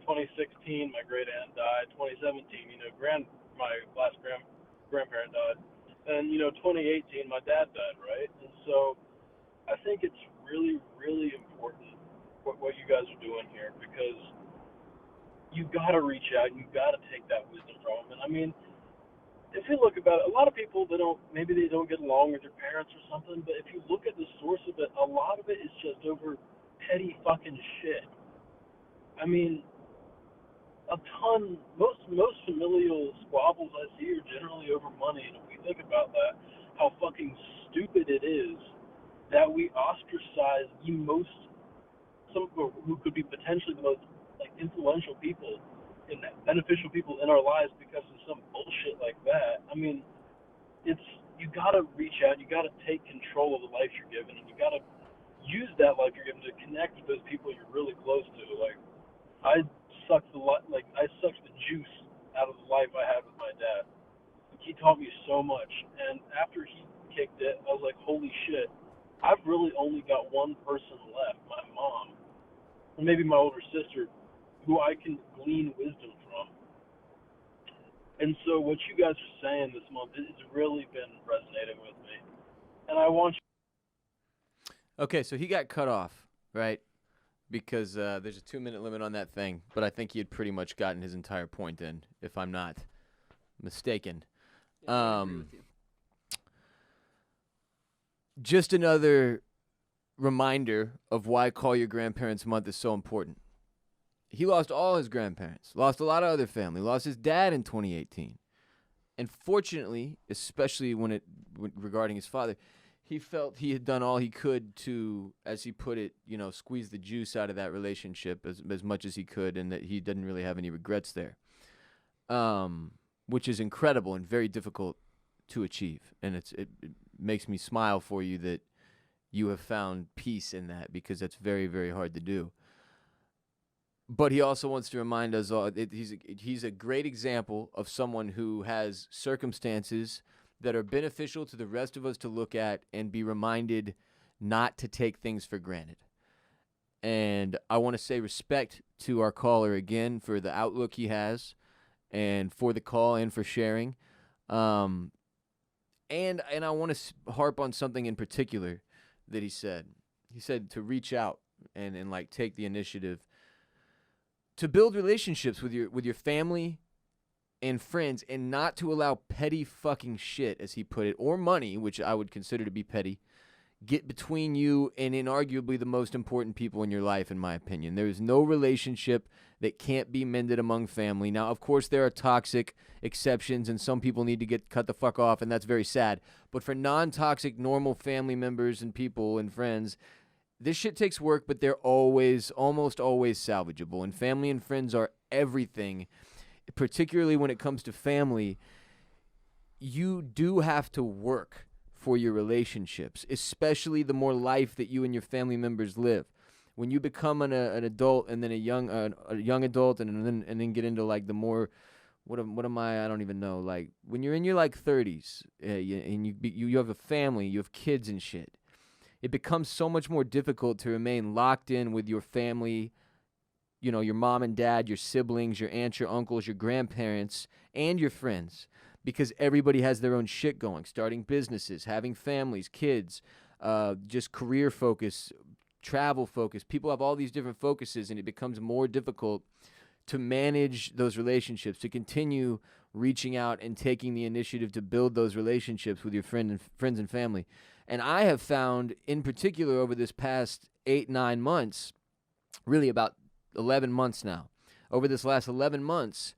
2016, my great aunt died. 2017, my last grandparent died. And 2018, my dad died, right? And so I think it's really, really important what you guys are doing here, because you got to reach out and you got to take that wisdom from them. And I mean, if you look about it, a lot of people, they don't get along with their parents or something, but if you look at the source of it, a lot of it is just over petty fucking shit. I mean, most familial squabbles I see are generally over money, and if we think about that, how fucking stupid it is that we ostracize some who could be potentially the most influential people and beneficial people in our lives because of some bullshit like that. I mean, you gotta reach out, you gotta take control of the life you're given, and you gotta use that life you're given to connect with those people you're really close to. I sucked the juice out of the life I had with my dad. He taught me so much, and after he kicked it, I was like, holy shit, I've really only got one person left, my mom, or maybe my older sister, who I can glean wisdom from. And so what you guys are saying this month has really been resonating with me. And I want you. Okay, so he got cut off, right? Because there's a 2-minute limit on that thing. But I think he had pretty much gotten his entire point in, if I'm not mistaken. Yeah, I agree with you. Just another reminder of why Call Your Grandparents Month is so important. He lost all his grandparents, lost a lot of other family, lost his dad in 2018. And fortunately, especially regarding his father, he felt he had done all he could to, as he put it, squeeze the juice out of that relationship as much as he could, and that he didn't really have any regrets there, which is incredible and very difficult to achieve. And it makes me smile for you that you have found peace in that, because that's very, very hard to do. But he also wants to remind us all he's a great example of someone who has circumstances that are beneficial to the rest of us to look at and be reminded not to take things for granted. And I want to say respect to our caller again for the outlook he has, and for the call, and for sharing. And I want to harp on something in particular that he said. He said to reach out and take the initiative to build relationships with your family and friends, and not to allow petty fucking shit, as he put it, or money, which I would consider to be petty, get between you and inarguably the most important people in your life, in my opinion. There is no relationship that can't be mended among family. Now, of course, there are toxic exceptions, and some people need to get cut the fuck off, and that's very sad. But for non-toxic, normal family members and people and friends, this shit takes work, but they're almost always salvageable. And family and friends are everything, particularly when it comes to family. You do have to work for your relationships, especially the more life that you and your family members live. When you become an adult, and then a young adult, and then get into the more, what am I don't even know. When you're in your 30s, and you have a family, you have kids and shit, it becomes so much more difficult to remain locked in with your family, your mom and dad, your siblings, your aunts, your uncles, your grandparents, and your friends, because everybody has their own shit going, starting businesses, having families, kids, just career focus, travel focus. People have all these different focuses, and it becomes more difficult to manage those relationships, to continue reaching out and taking the initiative to build those relationships with your friends and family. And I have found, in particular, over this past 8-9 months, really about 11 months now, over this last 11 months,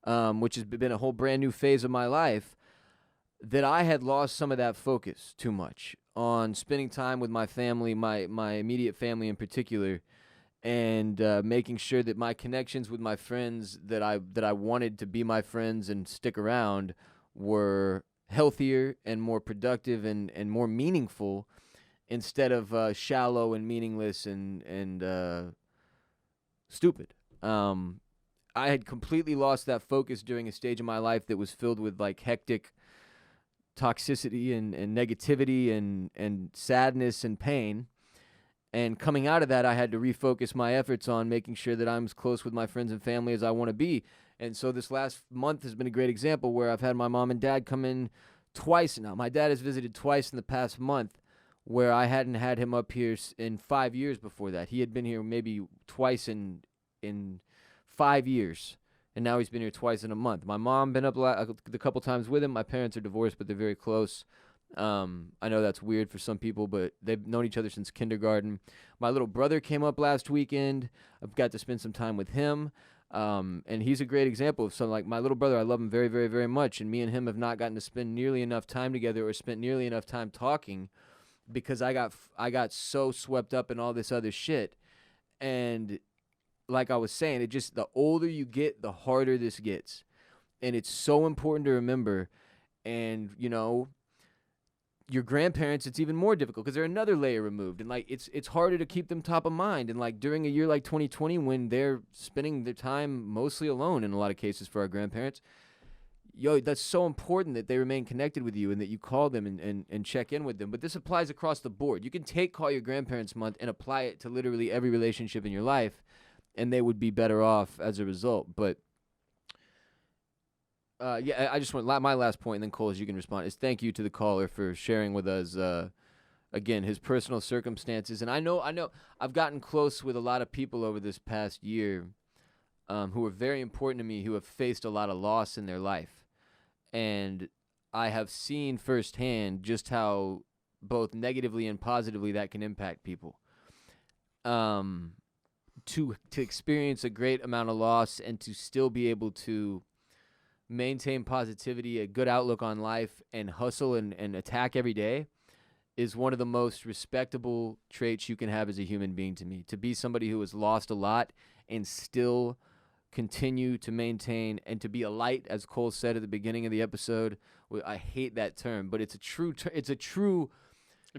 which has been a whole brand new phase of my life, that I had lost some of that focus too much on spending time with my family, my immediate family in particular, and making sure that my connections with my friends that I wanted to be my friends and stick around were healthier and more productive and more meaningful, instead of shallow and meaningless and stupid. I had completely lost that focus during a stage of my life that was filled with hectic toxicity and negativity and sadness and pain. And coming out of that, I had to refocus my efforts on making sure that I'm as close with my friends and family as I want to be. And so this last month has been a great example where I've had my mom and dad come in twice now. My dad has visited twice in the past month, where I hadn't had him up here in 5 years before that. He had been here maybe twice in 5 years, and now he's been here twice in a month. My mom been up a couple times with him. My parents are divorced, but they're very close. I know that's weird for some people, but they've known each other since kindergarten. My little brother came up last weekend. I've got to spend some time with him. And he's a great example of something. My little brother, I love him very, very, very much, and me and him have not gotten to spend nearly enough time together or spent nearly enough time talking, because I got so swept up in all this other shit. And like I was saying, the older you get, the harder this gets. And it's so important to remember. And, your grandparents, it's even more difficult because they're another layer removed, and it's harder to keep them top of mind. And during a year like 2020, when they're spending their time mostly alone in a lot of cases for our grandparents, that's so important that they remain connected with you and that you call them and check in with them. But this applies across the board. You can take Call Your Grandparents Month and apply it to literally every relationship in your life, and they would be better off as a result. But I just want my last point, and then Cole, as you can respond, is thank you to the caller for sharing with us again his personal circumstances. And I know I've gotten close with a lot of people over this past year who are very important to me, who have faced a lot of loss in their life, and I have seen firsthand just how both negatively and positively that can impact people. To experience a great amount of loss and to still be able to maintain positivity, a good outlook on life, and hustle and attack every day is one of the most respectable traits you can have as a human being to me. To be somebody who has lost a lot and still continue to maintain and to be a light, as Cole said at the beginning of the episode. I hate that term, but it's a true It's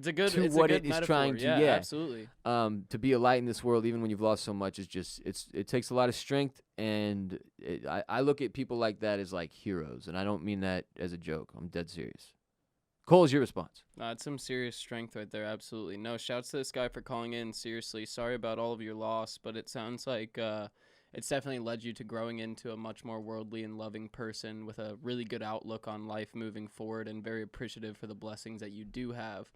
a good metaphor. Trying to, yeah, absolutely. To be a light in this world, even when you've lost so much, is just it takes a lot of strength, and I look at people like that as like heroes, and I don't mean that as a joke. I'm dead serious. Cole, is your response? It's some serious strength right there, absolutely. No, shouts to this guy for calling in. Seriously, sorry about all of your loss, but it sounds like it's definitely led you to growing into a much more worldly and loving person with a really good outlook on life moving forward, and very appreciative for the blessings that you do have.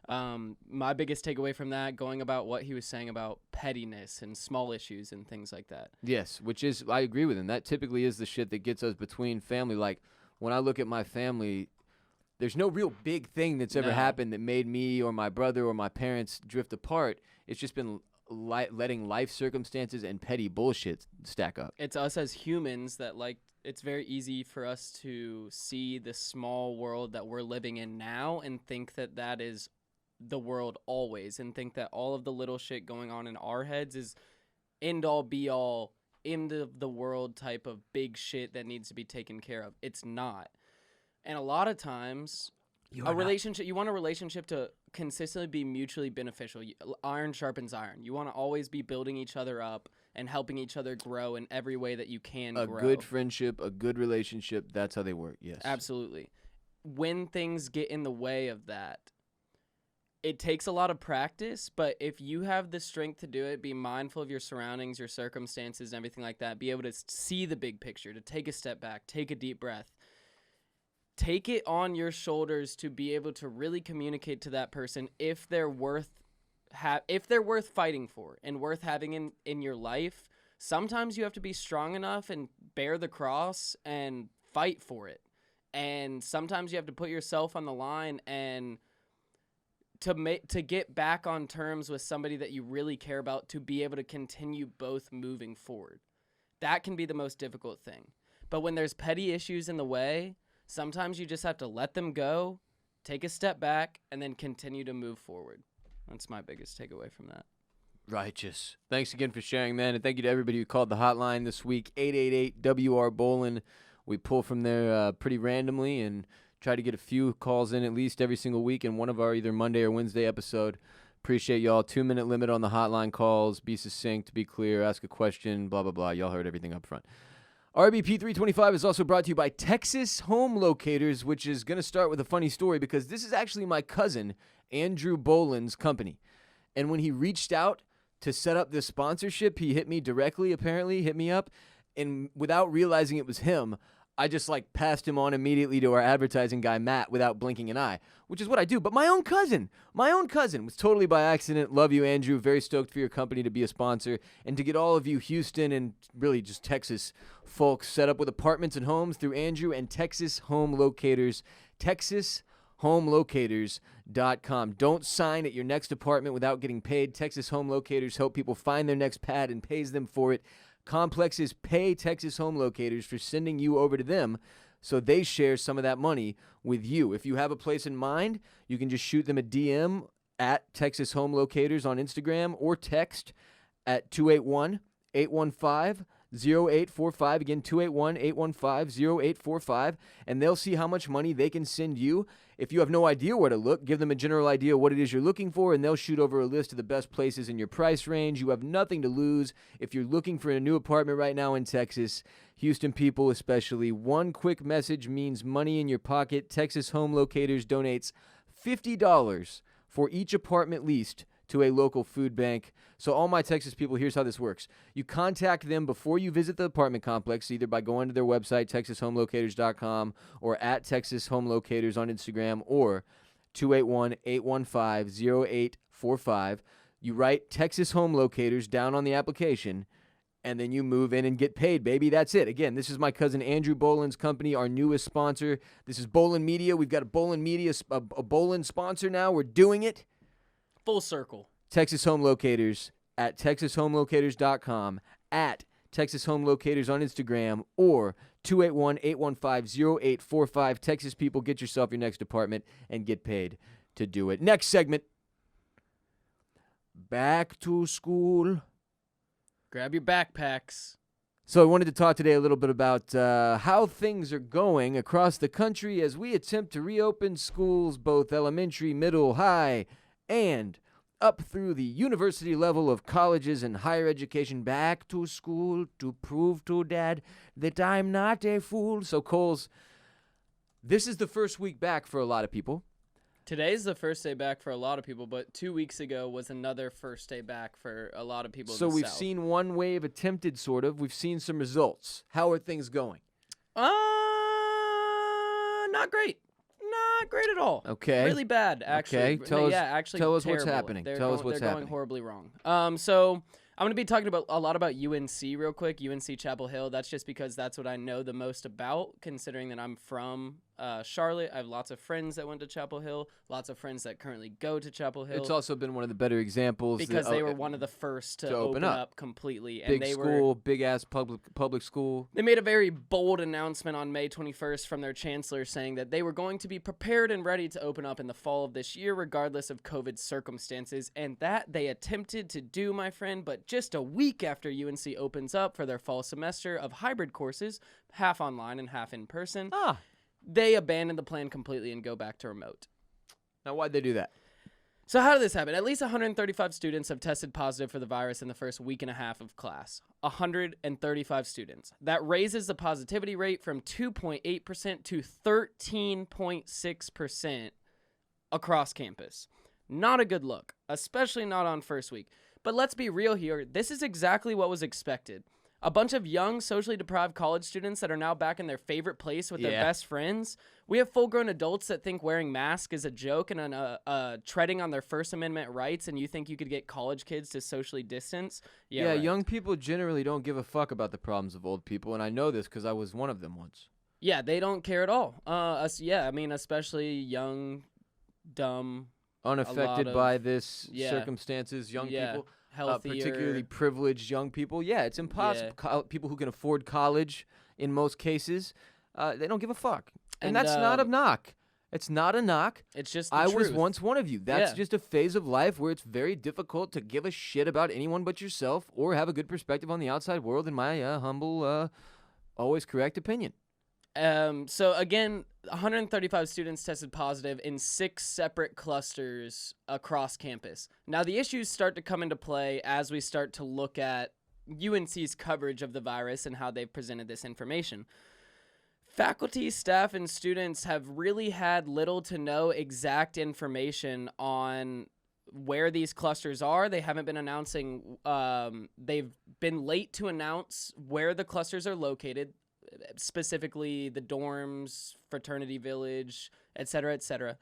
My biggest takeaway from that, going about what he was saying about pettiness and small issues and things like that. Yes, which is, I agree with him. That typically is the shit that gets us between family. Like, when I look at my family, there's no real big thing that's ever happened that made me or my brother or my parents drift apart. It's just been letting life circumstances and petty bullshit stack up. It's us as humans that, like, it's very easy for us to see the small world that we're living in now and think that that is the world always, and think that all of the little shit going on in our heads is end all be all, end of the world type of big shit that needs to be taken care of. It's not. And a lot of times you want a relationship to consistently be mutually beneficial. Iron sharpens iron. You want to always be building each other up and helping each other grow in every way that you can grow. A good friendship, a good relationship, that's how they work, yes. Absolutely. When things get in the way of that, it takes a lot of practice, but if you have the strength to do it, be mindful of your surroundings, your circumstances, and everything like that, be able to see the big picture, to take a step back, take a deep breath. Take it on your shoulders to be able to really communicate to that person if they're worth fighting for and worth having in your life. Sometimes you have to be strong enough and bear the cross and fight for it. And sometimes you have to put yourself on the line and to get back on terms with somebody that you really care about, to be able to continue both moving forward. That can be the most difficult thing. But when there's petty issues in the way, sometimes you just have to let them go, take a step back, and then continue to move forward. That's my biggest takeaway from that. Righteous. Thanks again for sharing, man, and thank you to everybody who called the hotline this week, 888-WR-BOLEN. We pull from there pretty randomly and try to get a few calls in at least every single week in one of our either Monday or Wednesday episode. Appreciate y'all. 2-minute limit on the hotline calls. Be succinct, be clear, ask a question, blah, blah, blah. Y'all heard everything up front. RBP 325 is also brought to you by Texas Home Locators, which is going to start with a funny story because this is actually my cousin, Andrew Bolen's company. And when he reached out to set up this sponsorship, he hit me directly, apparently, hit me up. And without realizing it was him, I just passed him on immediately to our advertising guy, Matt, without blinking an eye, which is what I do. But my own cousin was totally by accident. Love you, Andrew. Very stoked for your company to be a sponsor and to get all of you Houston and really just Texas folks set up with apartments and homes through Andrew and Texas Home Locators, TexasHomeLocators.com. Don't sign at your next apartment without getting paid. Texas Home Locators help people find their next pad and pays them for it. Complexes pay Texas Home Locators for sending you over to them so they share some of that money with you. If you have a place in mind, you can just shoot them a DM at Texas Home Locators on Instagram or text at 281-815-0845. Again, 281-815-0845, and they'll see how much money they can send you. If you have no idea where to look, give them a general idea of what it is you're looking for, and they'll shoot over a list of the best places in your price range. You have nothing to lose. If you're looking for a new apartment right now in Texas, Houston people especially, one quick message means money in your pocket. Texas Home Locators donates $50 for each apartment leased to a local food bank. So all my Texas people, here's how this works. You contact them before you visit the apartment complex, either by going to their website, TexasHomeLocators.com, or at Texas Home Locators on Instagram, or 281-815-0845. You write Texas Home Locators down on the application, and then you move in and get paid, baby. That's it. Again, this is my cousin Andrew Bolen's company, our newest sponsor. This is Bolen Media. We've got a Bolen Media, a Bolen sponsor now. We're doing it. Full circle. Texas Home Locators at TexasHomeLocators.com, at Texas Home Locators on Instagram, or 281-815-0845. Texas people, get yourself your next apartment and get paid to do it. Next segment. Back to school. Grab your backpacks. So I wanted to talk today a little bit about how things are going across the country as we attempt to reopen schools, both elementary, middle, high, and up through the university level of colleges and higher education. Back to school to prove to Dad that I'm not a fool. So, Coles, this is the first week back for a lot of people. Today's the first day back for a lot of people, but 2 weeks ago was another first day back for a lot of people in So the we've South. seen one wave attempted, sort of. We've seen some results. How are things going? Not great. Not great at all. Okay. Really bad, actually. Okay, tell us- actually tell us what's terrible. happening. They're Tell us going- what's they're happening. going horribly wrong. So I'm going to be talking about a lot about UNC real quick, UNC Chapel Hill. That's just because that's what I know the most about, considering that I'm from Charlotte. I have lots of friends that went to Chapel Hill, lots of friends that currently go to Chapel Hill. It's also been one of the better examples. because they were one of the first to open up completely. And Big they school, big-ass public school. They made a very bold announcement on May 21st from their chancellor saying that they were going to be prepared and ready to open up in the fall of this year regardless of COVID circumstances, and that they attempted to do, my friend, but just a week after UNC opens up for their fall semester of hybrid courses, half online and half in person, they abandon the plan completely and go back to remote. Now, why'd they do that? So how did this happen? At least 135 students have tested positive for the virus in the first week and a half of class. 135 students. That raises the positivity rate from 2.8% to 13.6% across campus. Not a good look, especially not on first week. But let's be real here. This is exactly what was expected. A bunch of young, socially deprived college students that are now back in their favorite place with their best friends. We have full-grown adults that think wearing masks is a joke and treading on their First Amendment rights, and you think you could get college kids to socially distance? Yeah, right. young people generally don't give a fuck about the problems of old people, and I know this because I was one of them once. Yeah, they don't care at all. Especially young, dumb, Unaffected by this circumstances, young people. healthier. Particularly privileged young people. Yeah, it's impossible. People who can afford college, in most cases, they don't give a fuck. And that's not a knock. It's not a knock. It's just the I was truth. once one of you. That's just a phase of life where it's very difficult to give a shit about anyone but yourself or have a good perspective on the outside world, in my humble, always correct opinion. So again, 135 students tested positive in 6 separate clusters across campus. Now the issues start to come into play as we start to look at UNC's coverage of the virus and how they've presented this information. Faculty, staff, and students have really had little to no exact information on where these clusters are. They haven't been announcing, they've been late to announce where the clusters are located, specifically the dorms, fraternity village, etc., etc.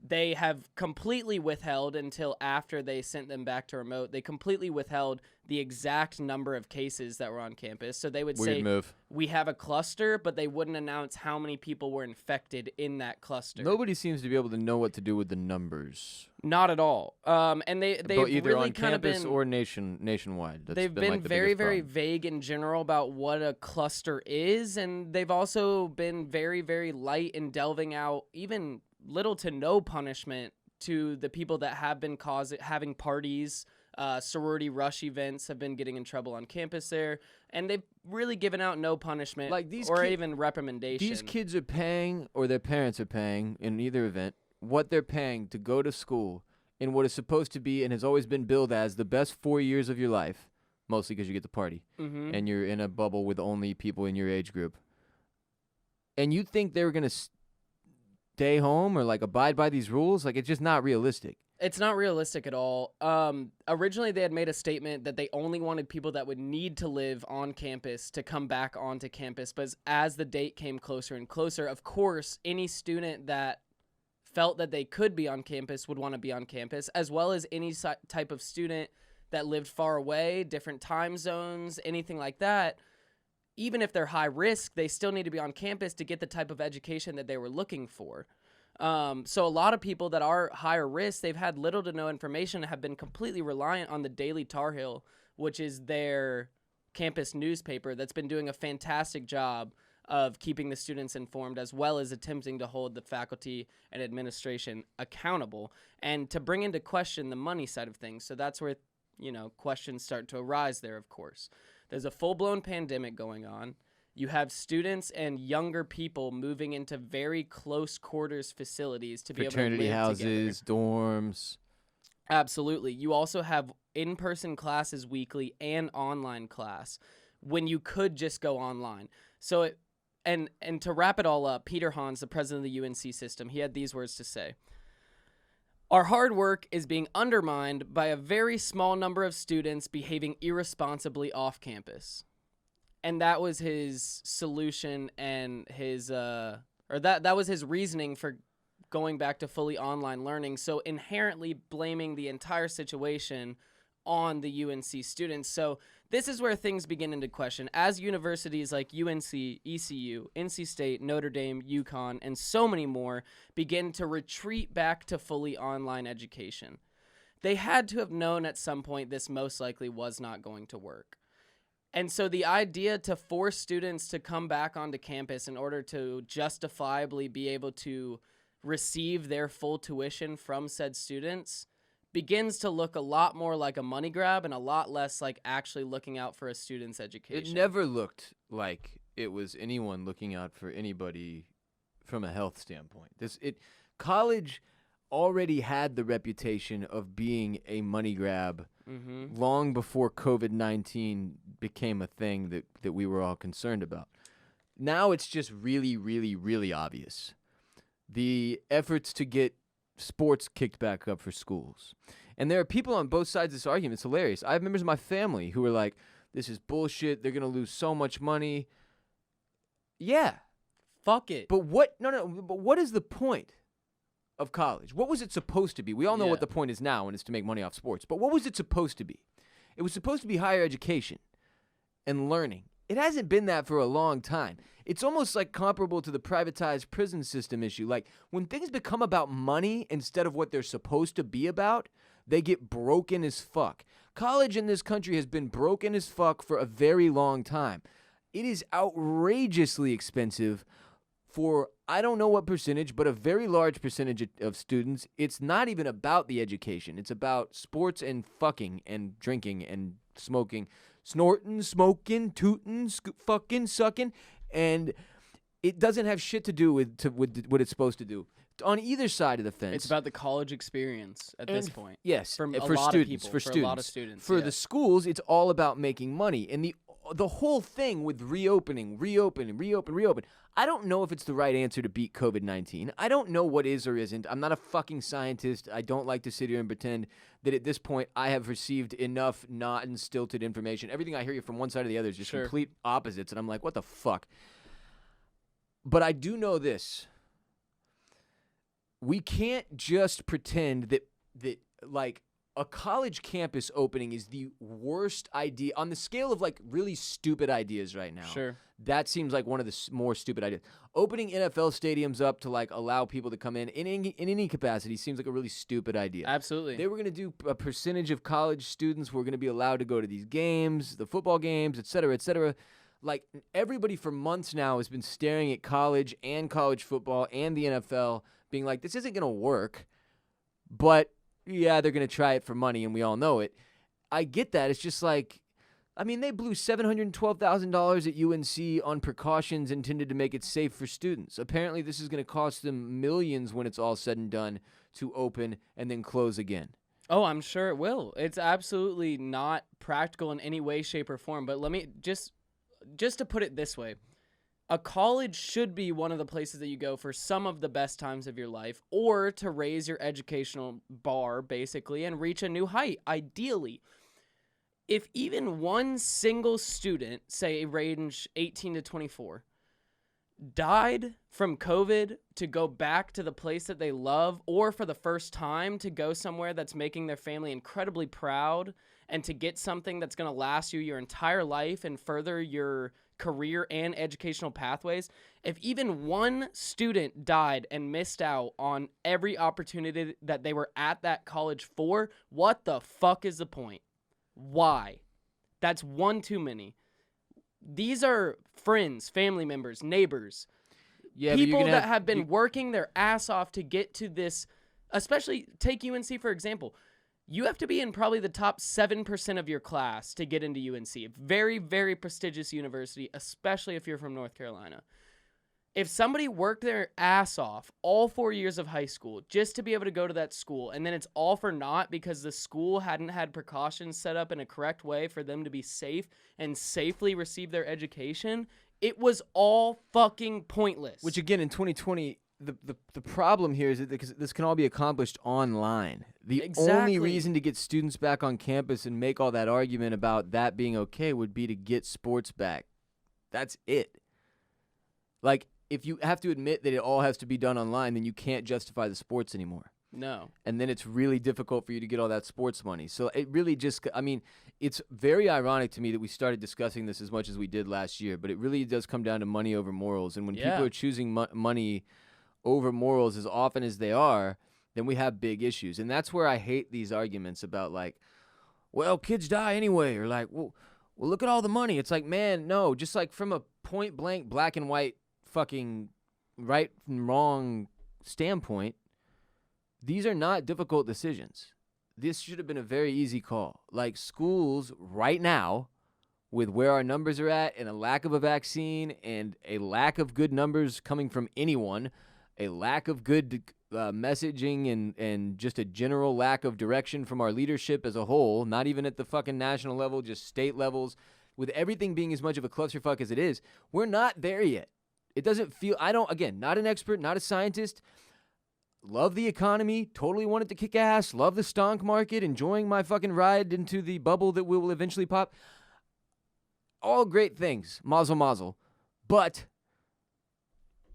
They have completely withheld until after they sent them back to remote. They completely withheld the exact number of cases that were on campus. So they would say, we have a cluster, but they wouldn't announce how many people were infected in that cluster. Nobody seems to be able to know what to do with the numbers. Not at all. And they've either really on kind of campus been or nationwide. They've been like the very, biggest very problem. vague in general about what a cluster is, and they've also been very, very light in delving out even little to no punishment to the people that have been having parties. Sorority rush events have been getting in trouble on campus there, and they've really given out no punishment even reprimandation. These kids are paying, or their parents are paying, in either event, what they're paying to go to school in what is supposed to be and has always been billed as the best 4 years of your life, mostly because you get to party, and you're in a bubble with only people in your age group. And you think they're going to stay home or like abide by these rules? Like, it's just not realistic. It's not realistic at all. Originally, they had made a statement that they only wanted people that would need to live on campus to come back onto campus. But as the date came closer and closer, of course, any student that felt that they could be on campus would want to be on campus, as well as any type of student that lived far away, different time zones, anything like that, even if they're high risk, they still need to be on campus to get the type of education that they were looking for. So a lot of people that are higher risk, they've had little to no information and have been completely reliant on the Daily Tar Heel, which is their campus newspaper that's been doing a fantastic job of keeping the students informed, as well as attempting to hold the faculty and administration accountable and to bring into question the money side of things. So that's where, questions start to arise there, of course. There's a full-blown pandemic going on. You have students and younger people moving into very close quarters facilities to be able to live Fraternity houses, together. dorms. Absolutely. You also have in-person classes weekly and online class when you could just go online. So and to wrap it all up, Peter Hans, the president of the UNC system, he had these words to say. Our hard work is being undermined by a very small number of students behaving irresponsibly off campus. And that was his solution and that was his reasoning for going back to fully online learning. So inherently blaming the entire situation on the UNC students. So this is where things begin into question. As universities like UNC, ECU, NC State, Notre Dame, UConn, and so many more begin to retreat back to fully online education, they had to have known at some point this most likely was not going to work. And so the idea to force students to come back onto campus in order to justifiably be able to receive their full tuition from said students begins to look a lot more like a money grab and a lot less like actually looking out for a student's education. It never looked like it was anyone looking out for anybody from a health standpoint. College already had the reputation of being a money grab long before COVID-19 became a thing that we were all concerned about. Now it's just really, really, really obvious. The efforts to get sports kicked back up for schools. And there are people on both sides of this argument. It's hilarious. I have members of my family who are like, this is bullshit. They're going to lose so much money. Yeah. Fuck it. But what is the point of college? What was it supposed to be? We all know what the point is now, and it's to make money off sports. But what was it supposed to be? It was supposed to be higher education and learning. It hasn't been that for a long time. It's almost like comparable to the privatized prison system issue. Like, when things become about money instead of what they're supposed to be about, they get broken as fuck. College in this country has been broken as fuck for a very long time. It is outrageously expensive for, I don't know what percentage, but a very large percentage of students. It's not even about the education. It's about sports and fucking and drinking and smoking, snorting, smoking, tooting, fucking, sucking, and it doesn't have shit to do with what it's supposed to do. On either side of the fence. It's about the college experience at this point. Yes, for for lot students, of people, for students. a lot of students. For the schools, it's all about making money. And the whole thing with reopen. I don't know if it's the right answer to beat COVID-19. I don't know what is or isn't. I'm not a fucking scientist. I don't like to sit here and pretend that at this point I have received enough not and stilted information. Everything I hear from one side or the other is just complete opposites, and I'm like, what the fuck? But I do know this. We can't just pretend that like a college campus opening is the worst idea on the scale of like really stupid ideas right now. Sure. That seems like one of the more stupid ideas. Opening NFL stadiums up to like allow people to come in any capacity seems like a really stupid idea. Absolutely. They were going to do a percentage of college students who were going to be allowed to go to these games, the football games, et cetera, et cetera. Like, everybody for months now has been staring at college and college football and the NFL being like, this isn't going to work, but yeah, they're going to try it for money, and we all know it. I get that. It's just like, I mean, they blew $712,000 at UNC on precautions intended to make it safe for students. Apparently, this is going to cost them millions when it's all said and done to open and then close again. Oh, I'm sure it will. It's absolutely not practical in any way, shape, or form. But let me just to put it this way. A college should be one of the places that you go for some of the best times of your life, or to raise your educational bar, basically, and reach a new height, ideally. If even one single student, say range 18 to 24, died from COVID to go back to the place that they love, or for the first time to go somewhere that's making their family incredibly proud and to get something that's going to last you your entire life and further your career and educational pathways, if even one student died and missed out on every opportunity that they were at that college for, what the fuck is the point? Why? That's one too many. These are friends, family members, neighbors, people that have been working their ass off to get to this, especially take UNC for example. You have to be in probably the top 7% of your class to get into UNC. A very, very prestigious university, especially if you're from North Carolina. If somebody worked their ass off all 4 years of high school just to be able to go to that school, and then it's all for naught because the school hadn't had precautions set up in a correct way for them to be safe and safely receive their education, it was all fucking pointless. Which again, in 2020, the problem here is that because this can all be accomplished online. The only reason to get students back on campus and make all that argument about that being okay would be to get sports back. That's it. Like, if you have to admit that it all has to be done online, then you can't justify the sports anymore. No. And then it's really difficult for you to get all that sports money. So it really just, I mean, it's very ironic to me that we started discussing this as much as we did last year, but it really does come down to money over morals. And when people are choosing money over morals as often as they are, then we have big issues. And that's where I hate these arguments about like, well, kids die anyway, or like, well, look at all the money. It's like, man, no, just like from a point blank black and white fucking right and wrong standpoint, these are not difficult decisions. This should have been a very easy call. Like schools right now, with where our numbers are at and a lack of a vaccine and a lack of good numbers coming from anyone, a lack of good messaging and just a general lack of direction from our leadership as a whole, not even at the fucking national level, just state levels, with everything being as much of a clusterfuck as it is, we're not there yet. It doesn't feel, again, not an expert, not a scientist, love the economy, totally want it to kick ass, love the stock market, enjoying my fucking ride into the bubble that will eventually pop. All great things, mazel mazel, but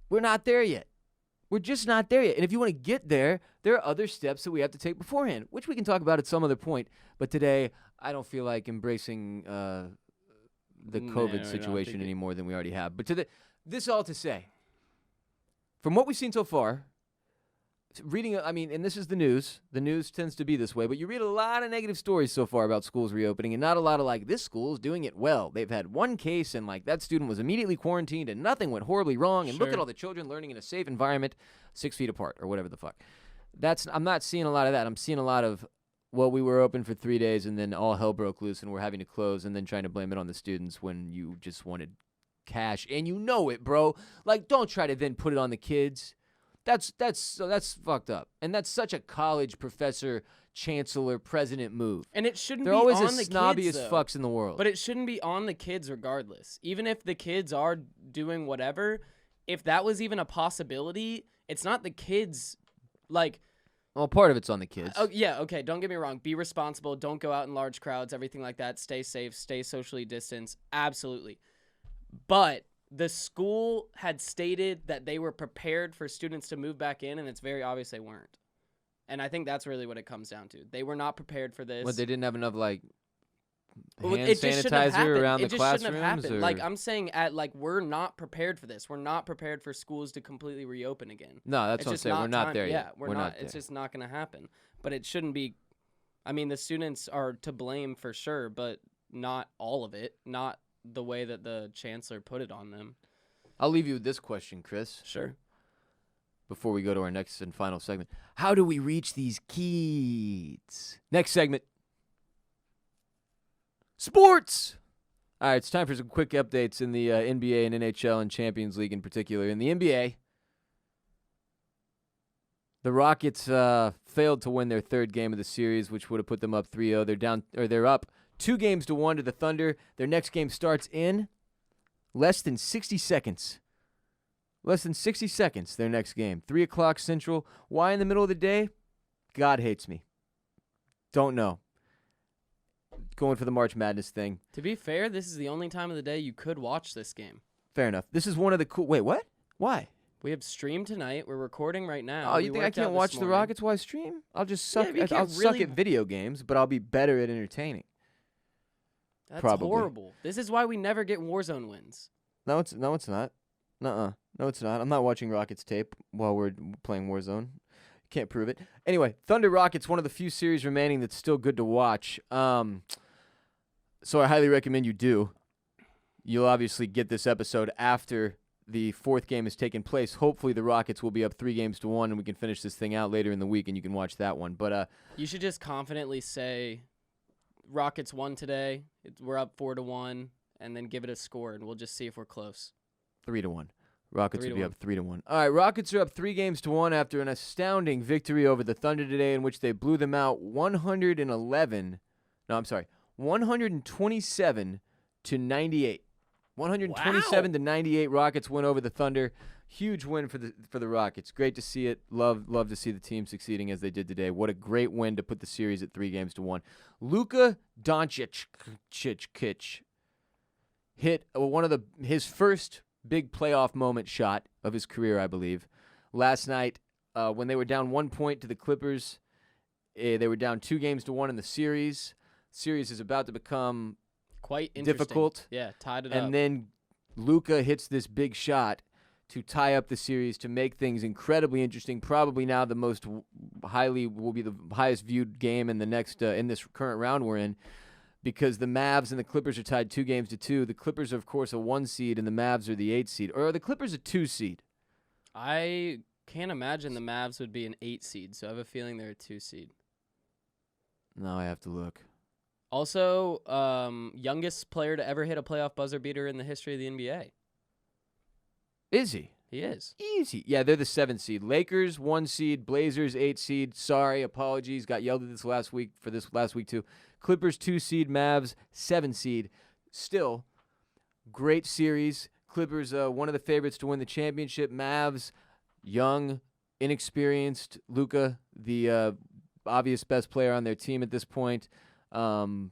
we're not there yet. We're just not there yet. And if you want to get there, there are other steps that we have to take beforehand, which we can talk about at some other point. But today, I don't feel like embracing the COVID situation any more than we already have. But this all to say, from what we've seen so far, reading, and this is the news. The news tends to be this way, but you read a lot of negative stories so far about schools reopening and not a lot of like, this school is doing it well. They've had one case and like that student was immediately quarantined and nothing went horribly wrong. And look at all the children learning in a safe environment, 6 feet apart or whatever the fuck. I'm not seeing a lot of that. I'm seeing a lot of, well, we were open for 3 days and then all hell broke loose and we're having to close and then trying to blame it on the students when you just wanted cash. And you know it, bro. Like, don't try to then put it on the kids. That's fucked up, and that's such a college professor, chancellor, president move. And it shouldn't They're be always on as the snobby kids, as though. fucks in the world. But it shouldn't be on the kids regardless. Even if the kids are doing whatever, if that was even a possibility, it's not the kids. Like, well, part of it's on the kids. Oh yeah, okay. Don't get me wrong. Be responsible. Don't go out in large crowds. Everything like that. Stay safe. Stay socially distanced. Absolutely. But the school had stated that they were prepared for students to move back in, and it's very obvious they weren't. And I think that's really what it comes down to. They were not prepared for this. What, they didn't have enough, like, hand it just shouldn't have sanitizer happened. around It the just shouldn't have classrooms? happened. Or? Like, I'm saying, we're not prepared for this. We're not prepared for schools to completely reopen again. No, that's It's what I'm just saying. We're not time. there Yeah, yet. we're not. It's just not going to happen. But it shouldn't be. I mean, the students are to blame for sure, but not all of it. Not the way that the chancellor put it on them. I'll leave you with this question, Chris. Sure. Before we go to our next and final segment. How do we reach these kids? Next segment. Sports! All right, it's time for some quick updates in the NBA and NHL and Champions League in particular. In the NBA, the Rockets failed to win their third game of the series, which would have put them up 3-0. They're up 2-1 to the Thunder. Their next game starts in less than 60 seconds. Less than 60 seconds, their next game. 3 o'clock Central. Why in the middle of the day? God hates me. Don't know. Going for the March Madness thing. To be fair, this is the only time of the day you could watch this game. Fair enough. This is one of the cool... Wait, what? Why? We have stream tonight. We're recording right now. Oh, you think I can't watch the Rockets while I stream? I'll just suck. I'll suck at video games, but I'll be better at entertaining. That's Probably. horrible. This is why we never get Warzone wins. No, it's not. Nuh-uh. No, it's not. I'm not watching Rockets tape while we're playing Warzone. Can't prove it. Anyway, Thunder Rockets, one of the few series remaining that's still good to watch. So I highly recommend you do. You'll obviously get this episode after the fourth game has taken place. Hopefully the Rockets will be up 3-1, and we can finish this thing out later in the week, and you can watch that one. But You should just confidently say Rockets won today. We're up 4-1, and then give it a score, and we'll just see if we're close. 3-1. Rockets will be 3-1. up 3-1. All right, Rockets are up 3-1 after an astounding victory over the Thunder today, in which they blew them out 127 to 98. 127 to 98. Rockets win over the Thunder. Huge win for the Rockets. Great to see it. Love to see the team succeeding as they did today. What a great win to put the series at 3-1. Luka Doncic hit one of his first big playoff moment shot of his career, I believe. Last night, when they were down 1 point to the Clippers, they were down 2-1 in the series. Series is about to become quite interesting. Difficult. Yeah, tied it up. And then Luka hits this big shot to tie up the series, to make things incredibly interesting. Probably now the will be the highest viewed game in the next in this current round we're in, because the Mavs and the Clippers are tied 2-2. The Clippers are, of course, a 1 seed, and the Mavs are the 8 seed. Or are the Clippers a 2 seed? I can't imagine the Mavs would be an 8 seed, so I have a feeling they're a 2 seed. Now I have to look. Also, youngest player to ever hit a playoff buzzer beater in the history of the NBA. Is he? He is. Easy. Yeah, they're the 7 seed. Lakers, 1 seed. Blazers, 8 seed. Sorry, apologies. Got yelled at this last week too. Clippers, 2 seed. Mavs, 7 seed. Still, great series. Clippers, one of the favorites to win the championship. Mavs, young, inexperienced. Luka, the obvious best player on their team at this point. And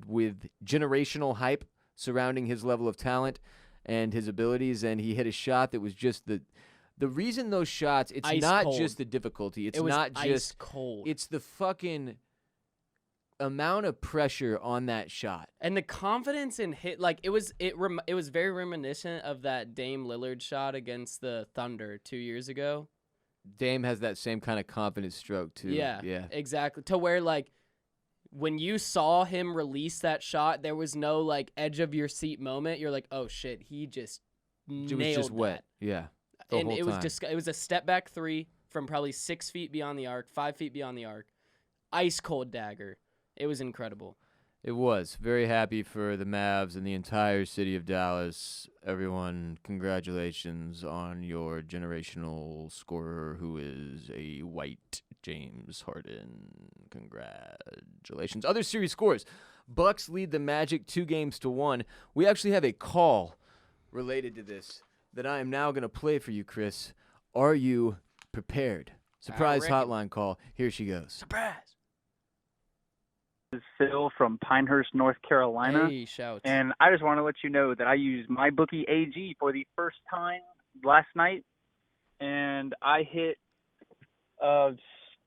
with generational hype surrounding his level of talent and his abilities, and he hit a shot that was just the reason those shots, it's ice not cold. Just the difficulty. It's It was not ice just cold. It's the fucking amount of pressure on that shot. And the confidence in hit, like it was very reminiscent of that Dame Lillard shot against the Thunder 2 years ago. Dame has that same kind of confidence stroke too. Yeah, exactly. To where like when you saw him release that shot, there was no like edge of your seat moment. You're like, oh shit, he just nailed It was just that. wet. Yeah. And it was just it was a step back 3 from probably 6 feet beyond the arc, 5 feet beyond the arc, ice cold dagger. It was incredible. It was. Very happy for the Mavs and the entire city of Dallas. Everyone, congratulations on your generational scorer who is a white James Harden. Congratulations. Other series scores. Bucks lead the Magic 2-1. We actually have a call related to this that I am now going to play for you, Chris. Are you prepared? Surprise reckon. hotline call. Here she goes. Surprise. This is Phil from Pinehurst, North Carolina. Hey, shout. And I just want to let you know that I used MyBookie AG for the first time last night, and I hit a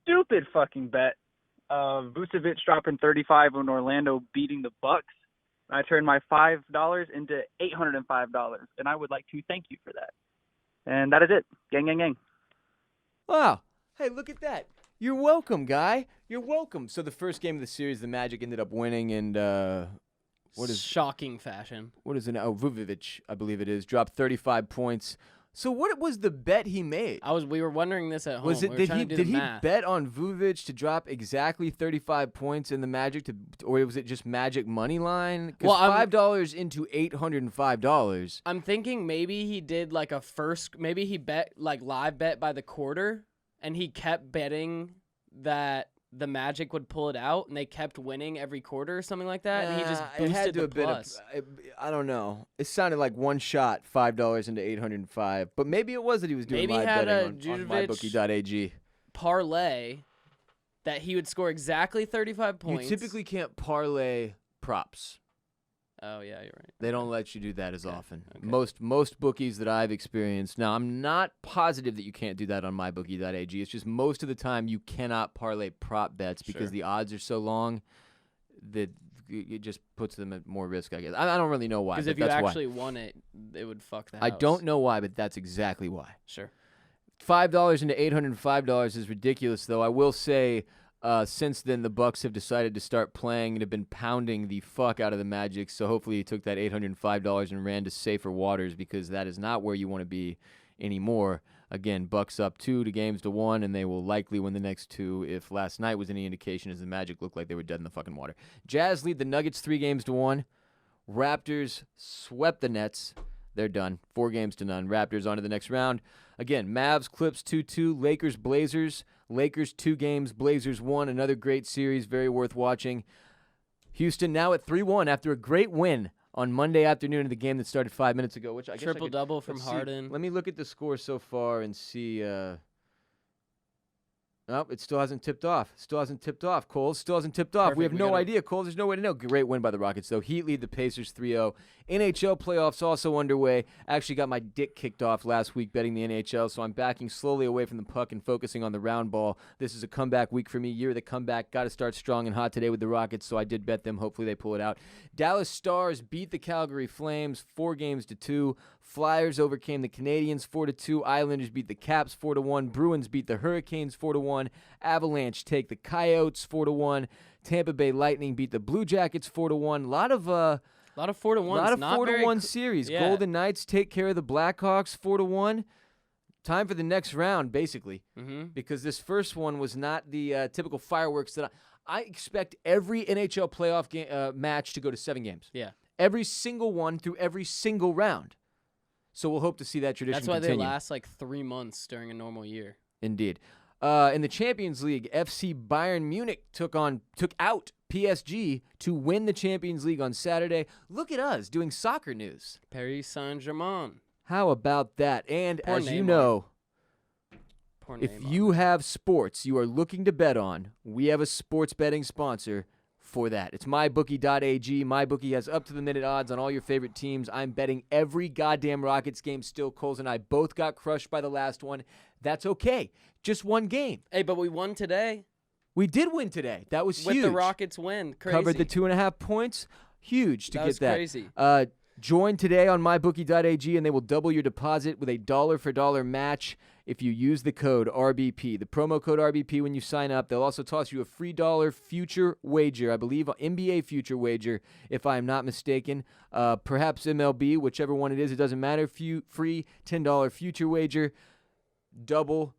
stupid fucking bet of Vucevic dropping 35 on Orlando beating the Bucks. I turned my $5 into $805, and I would like to thank you for that. And that is it. Gang, gang, gang. Wow. Hey, look at that. You're welcome, guy. You're welcome. So the first game of the series, the Magic ended up winning, and what is shocking fashion? it? Vucevic, I believe it is, dropped 35 points. So what was the bet he made? We were wondering this at home. Was it We were trying to do did the he math. bet on Vucevic to drop exactly 35 points in the Magic, or was it just Magic money line? Because Well, $5 into $805. I'm thinking maybe he did like maybe he bet like live bet by the quarter, and he kept betting that the Magic would pull it out, and they kept winning every quarter or something like that, and he just it had boosted to the have been plus. I don't know. It sounded like one shot, $5 into $805. But maybe it was that he was doing Maybe live he had betting a on Vucevic mybookie.ag. Parlay that he would score exactly 35 points. You typically can't parlay props. Oh yeah, you're right. They don't let you do that as often. Okay. Most bookies that I've experienced. Now, I'm not positive that you can't do that on mybookie.ag. It's just most of the time you cannot parlay prop bets because Sure. the odds are so long that it just puts them at more risk, I guess. I don't really know why. Because but if you that's actually why. won it, it would fuck the house. I don't know why, but that's exactly why. Sure. $5 into $805 is ridiculous, though. I will say, since then, the Bucks have decided to start playing and have been pounding the fuck out of the Magic. So hopefully, he took that $805 and ran to safer waters, because that is not where you want to be anymore. Again, Bucks up 2-1, and they will likely win the next 2 if last night was any indication, as the Magic looked like they were dead in the fucking water. Jazz lead the Nuggets 3-1. Raptors swept the Nets. They're done. 4-0. Raptors on to the next round. Again, Mavs, Clips 2-2. Lakers, Blazers. Lakers 2 games. Blazers 1. Another great series. Very worth watching. Houston now at 3-1 after a great win on Monday afternoon in the game that started 5 minutes ago. Which I guess Triple-double from let's see. Harden. Let me look at the score so far and see. Nope, it still hasn't tipped off. Cole. Still hasn't tipped off. Perfect. We have We no gotta- idea, Cole. There's no way to know. Great win by the Rockets, though. Heat lead the Pacers 3-0. NHL playoffs also underway. Actually got my dick kicked off last week betting the NHL, so I'm backing slowly away from the puck and focusing on the round ball. This is a comeback week for me. Year of the comeback. Got to start strong and hot today with the Rockets, so I did bet them. Hopefully they pull it out. Dallas Stars beat the Calgary Flames 4-2. Flyers overcame the Canadiens 4-2. Islanders beat the Caps 4-1. Bruins beat the Hurricanes 4-1. Avalanche take the Coyotes 4-1. Tampa Bay Lightning beat the Blue Jackets 4-1. A lot of 4-1. lot of Not 4-1 very series. yeah. Golden Knights take care of the Blackhawks 4-1. Time for the next round, basically, because this first one was not the typical fireworks that I expect every NHL playoff match to go to 7 games. Yeah. Every single one through every single round. So we'll hope to see that tradition That's why continue. they last like 3 months during a normal year. Indeed. In the Champions League, FC Bayern Munich took out PSG to win the Champions League on Saturday. Look at us doing soccer news. Paris Saint-Germain. How about that? And Poor as you Neymar. know, Poor if Neymar. you have sports you are looking to bet on, we have a sports betting sponsor for that. It's mybookie.ag. MyBookie has up-to-the-minute odds on all your favorite teams. I'm betting every goddamn Rockets game still. Coles and I both got crushed by the last one. That's okay. Just one game. Hey, but we won today. We did win today. That was With huge. the Rockets win. Crazy. Covered the 2.5 points. Huge to That get was that. crazy. Join today on mybookie.ag, and they will double your deposit with a $1 match if you use the code RBP. The promo code RBP when you sign up. They'll also toss you a free $1 future wager, I believe, NBA future wager, if I'm not mistaken. Perhaps MLB, whichever one it is, it doesn't matter. Free $10 future wager, double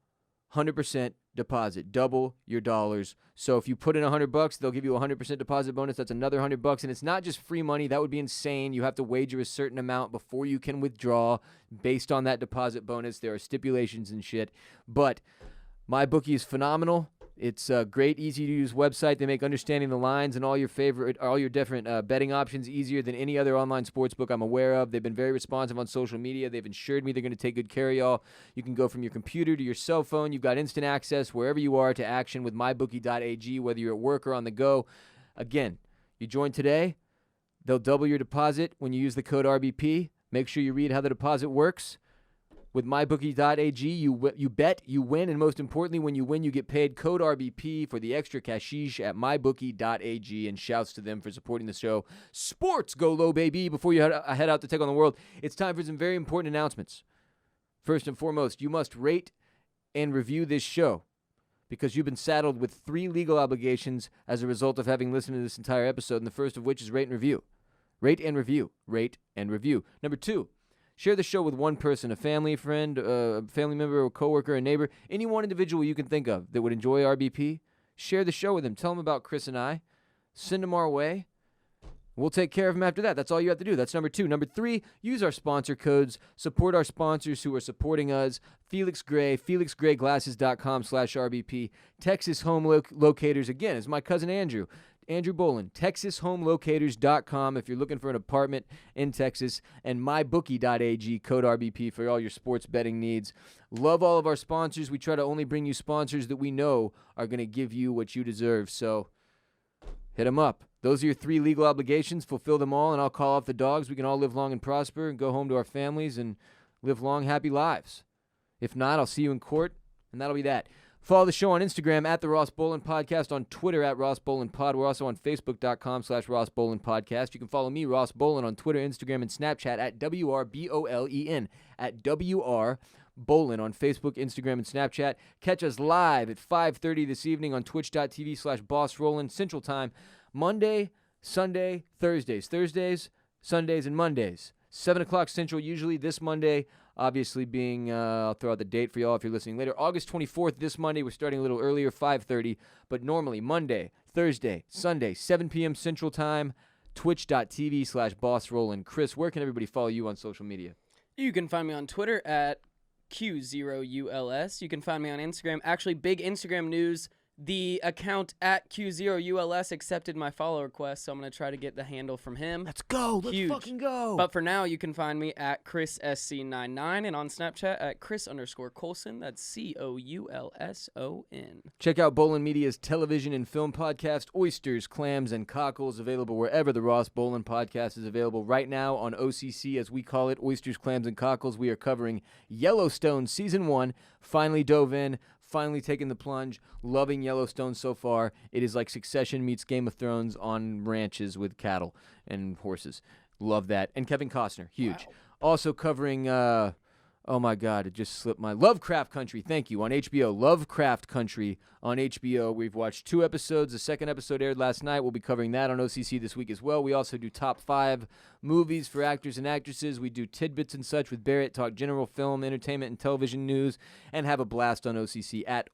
100% deposit, double your dollars. So if you put in $100, they'll give you a 100% deposit bonus. That's another $100, and it's not just free money. That would be insane. You have to wager a certain amount before you can withdraw based on that deposit bonus. There are stipulations and shit, but MyBookie is phenomenal. It's a great, easy-to-use website. They make understanding the lines and all your different betting options easier than any other online sportsbook I'm aware of. They've been very responsive on social media. They've assured me they're going to take good care of y'all. You can go from your computer to your cell phone. You've got instant access wherever you are to action with mybookie.ag, whether you're at work or on the go. Again, you join today. They'll double your deposit when you use the code RBP. Make sure you read how the deposit works. With mybookie.ag, you bet, you win, and most importantly, when you win, you get paid. Code RBP for the extra cashish at mybookie.ag, and shouts to them for supporting the show. Sports go low, baby. Before you head out to take on the world, it's time for some very important announcements. First and foremost, you must rate and review this show because you've been saddled with 3 legal obligations as a result of having listened to this entire episode, and the first of which is rate and review. Rate and review. Rate and review. Number 2. Share the show with one person, a family, friend, a family member, a coworker, a neighbor, any one individual you can think of that would enjoy RBP. Share the show with them. Tell them about Chris and I. Send them our way. We'll take care of them after that. That's all you have to do. That's number 2. Number 3, use our sponsor codes. Support our sponsors who are supporting us. Felix Gray, felixgrayglasses.com/RBP. Texas Home Locators, again, is my cousin Andrew. Andrew Bolen, TexasHomeLocators.com if you're looking for an apartment in Texas, and MyBookie.ag, code RBP for all your sports betting needs. Love all of our sponsors. We try to only bring you sponsors that we know are going to give you what you deserve, so hit them up. Those are your 3 legal obligations. Fulfill them all, and I'll call off the dogs. We can all live long and prosper and go home to our families and live long, happy lives. If not, I'll see you in court, and that'll be that. Follow the show on Instagram at the Ross Bolen Podcast, on Twitter at Ross Bolen Pod. We're also on Facebook.com/Ross Bolen Podcast. You can follow me, Ross Bolen, on Twitter, Instagram, and Snapchat at WRBOLEN, at WR Bolen on Facebook, Instagram, and Snapchat. Catch us live at 5:30 this evening on twitch.tv/BossRollin Central Time, Monday, Sunday, Thursdays, Sundays, and Mondays. 7 o'clock Central, usually this Monday. Obviously being, I'll throw out the date for y'all if you're listening later. August 24th, this Monday. We're starting a little earlier, 5:30. But normally, Monday, Thursday, Sunday, 7 p.m. Central Time, twitch.tv/BossRollin. Chris, where can everybody follow you on social media? You can find me on Twitter at Q0ULS. You can find me on Instagram. Actually, big Instagram news. The account at Q0ULS accepted my follow request, so I'm going to try to get the handle from him. Let's go. Huge. Let's fucking go. But for now, you can find me at ChrisSC99 and on Snapchat at Chris_Coulson. That's COULSON. Check out Bolen Media's television and film podcast, Oysters, Clams, and Cockles, available wherever the Ross Bolen Podcast is available. Right now on OCC, as we call it, Oysters, Clams, and Cockles, we are covering Yellowstone Season 1. Finally dove in. Finally taking the plunge, loving Yellowstone so far. It is like Succession meets Game of Thrones on ranches with cattle and horses. Love that. And Kevin Costner, huge. Wow. Also covering, oh my God, it just slipped my, Lovecraft Country, thank you, on HBO. Lovecraft Country on HBO. We've watched 2 episodes. The second episode aired last night. We'll be covering that on OCC this week as well. We also do top 5 movies for actors and actresses. We do tidbits and such with Barrett, talk general film, entertainment, and television news, and have a blast on OCC at,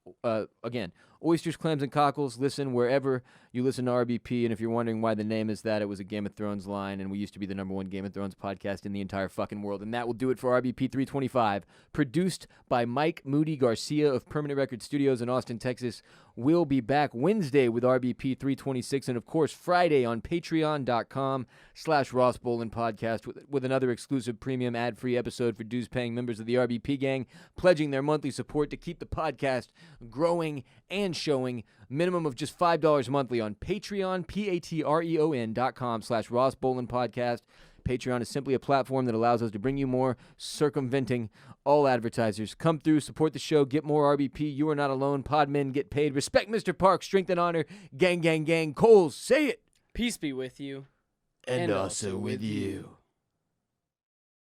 again, Oysters, Clams, and Cockles. Listen wherever you listen to RBP, and if you're wondering why the name is that, it was a Game of Thrones line, and we used to be the #1 Game of Thrones podcast in the entire fucking world, and that will do it for RBP 325, produced by Mike Moody Garcia of Permanent Record Studios in Austin, Texas. We'll be back Wednesday with RBP 326, and of course Friday on patreon.com/Ross Bolen Podcast with another exclusive premium ad-free episode for dues-paying members of the RBP gang, pledging their monthly support to keep the podcast growing and showing. Minimum of just $5 monthly on Patreon, patreon.com/Ross Bolen Podcast. Patreon is simply a platform that allows us to bring you more, circumventing all advertisers. Come through, support the show, get more RBP. You are not alone. Podmen get paid. Respect Mr. Park, strength and honor. Gang, gang, gang. Coles, say it. Peace be with you. And also with you.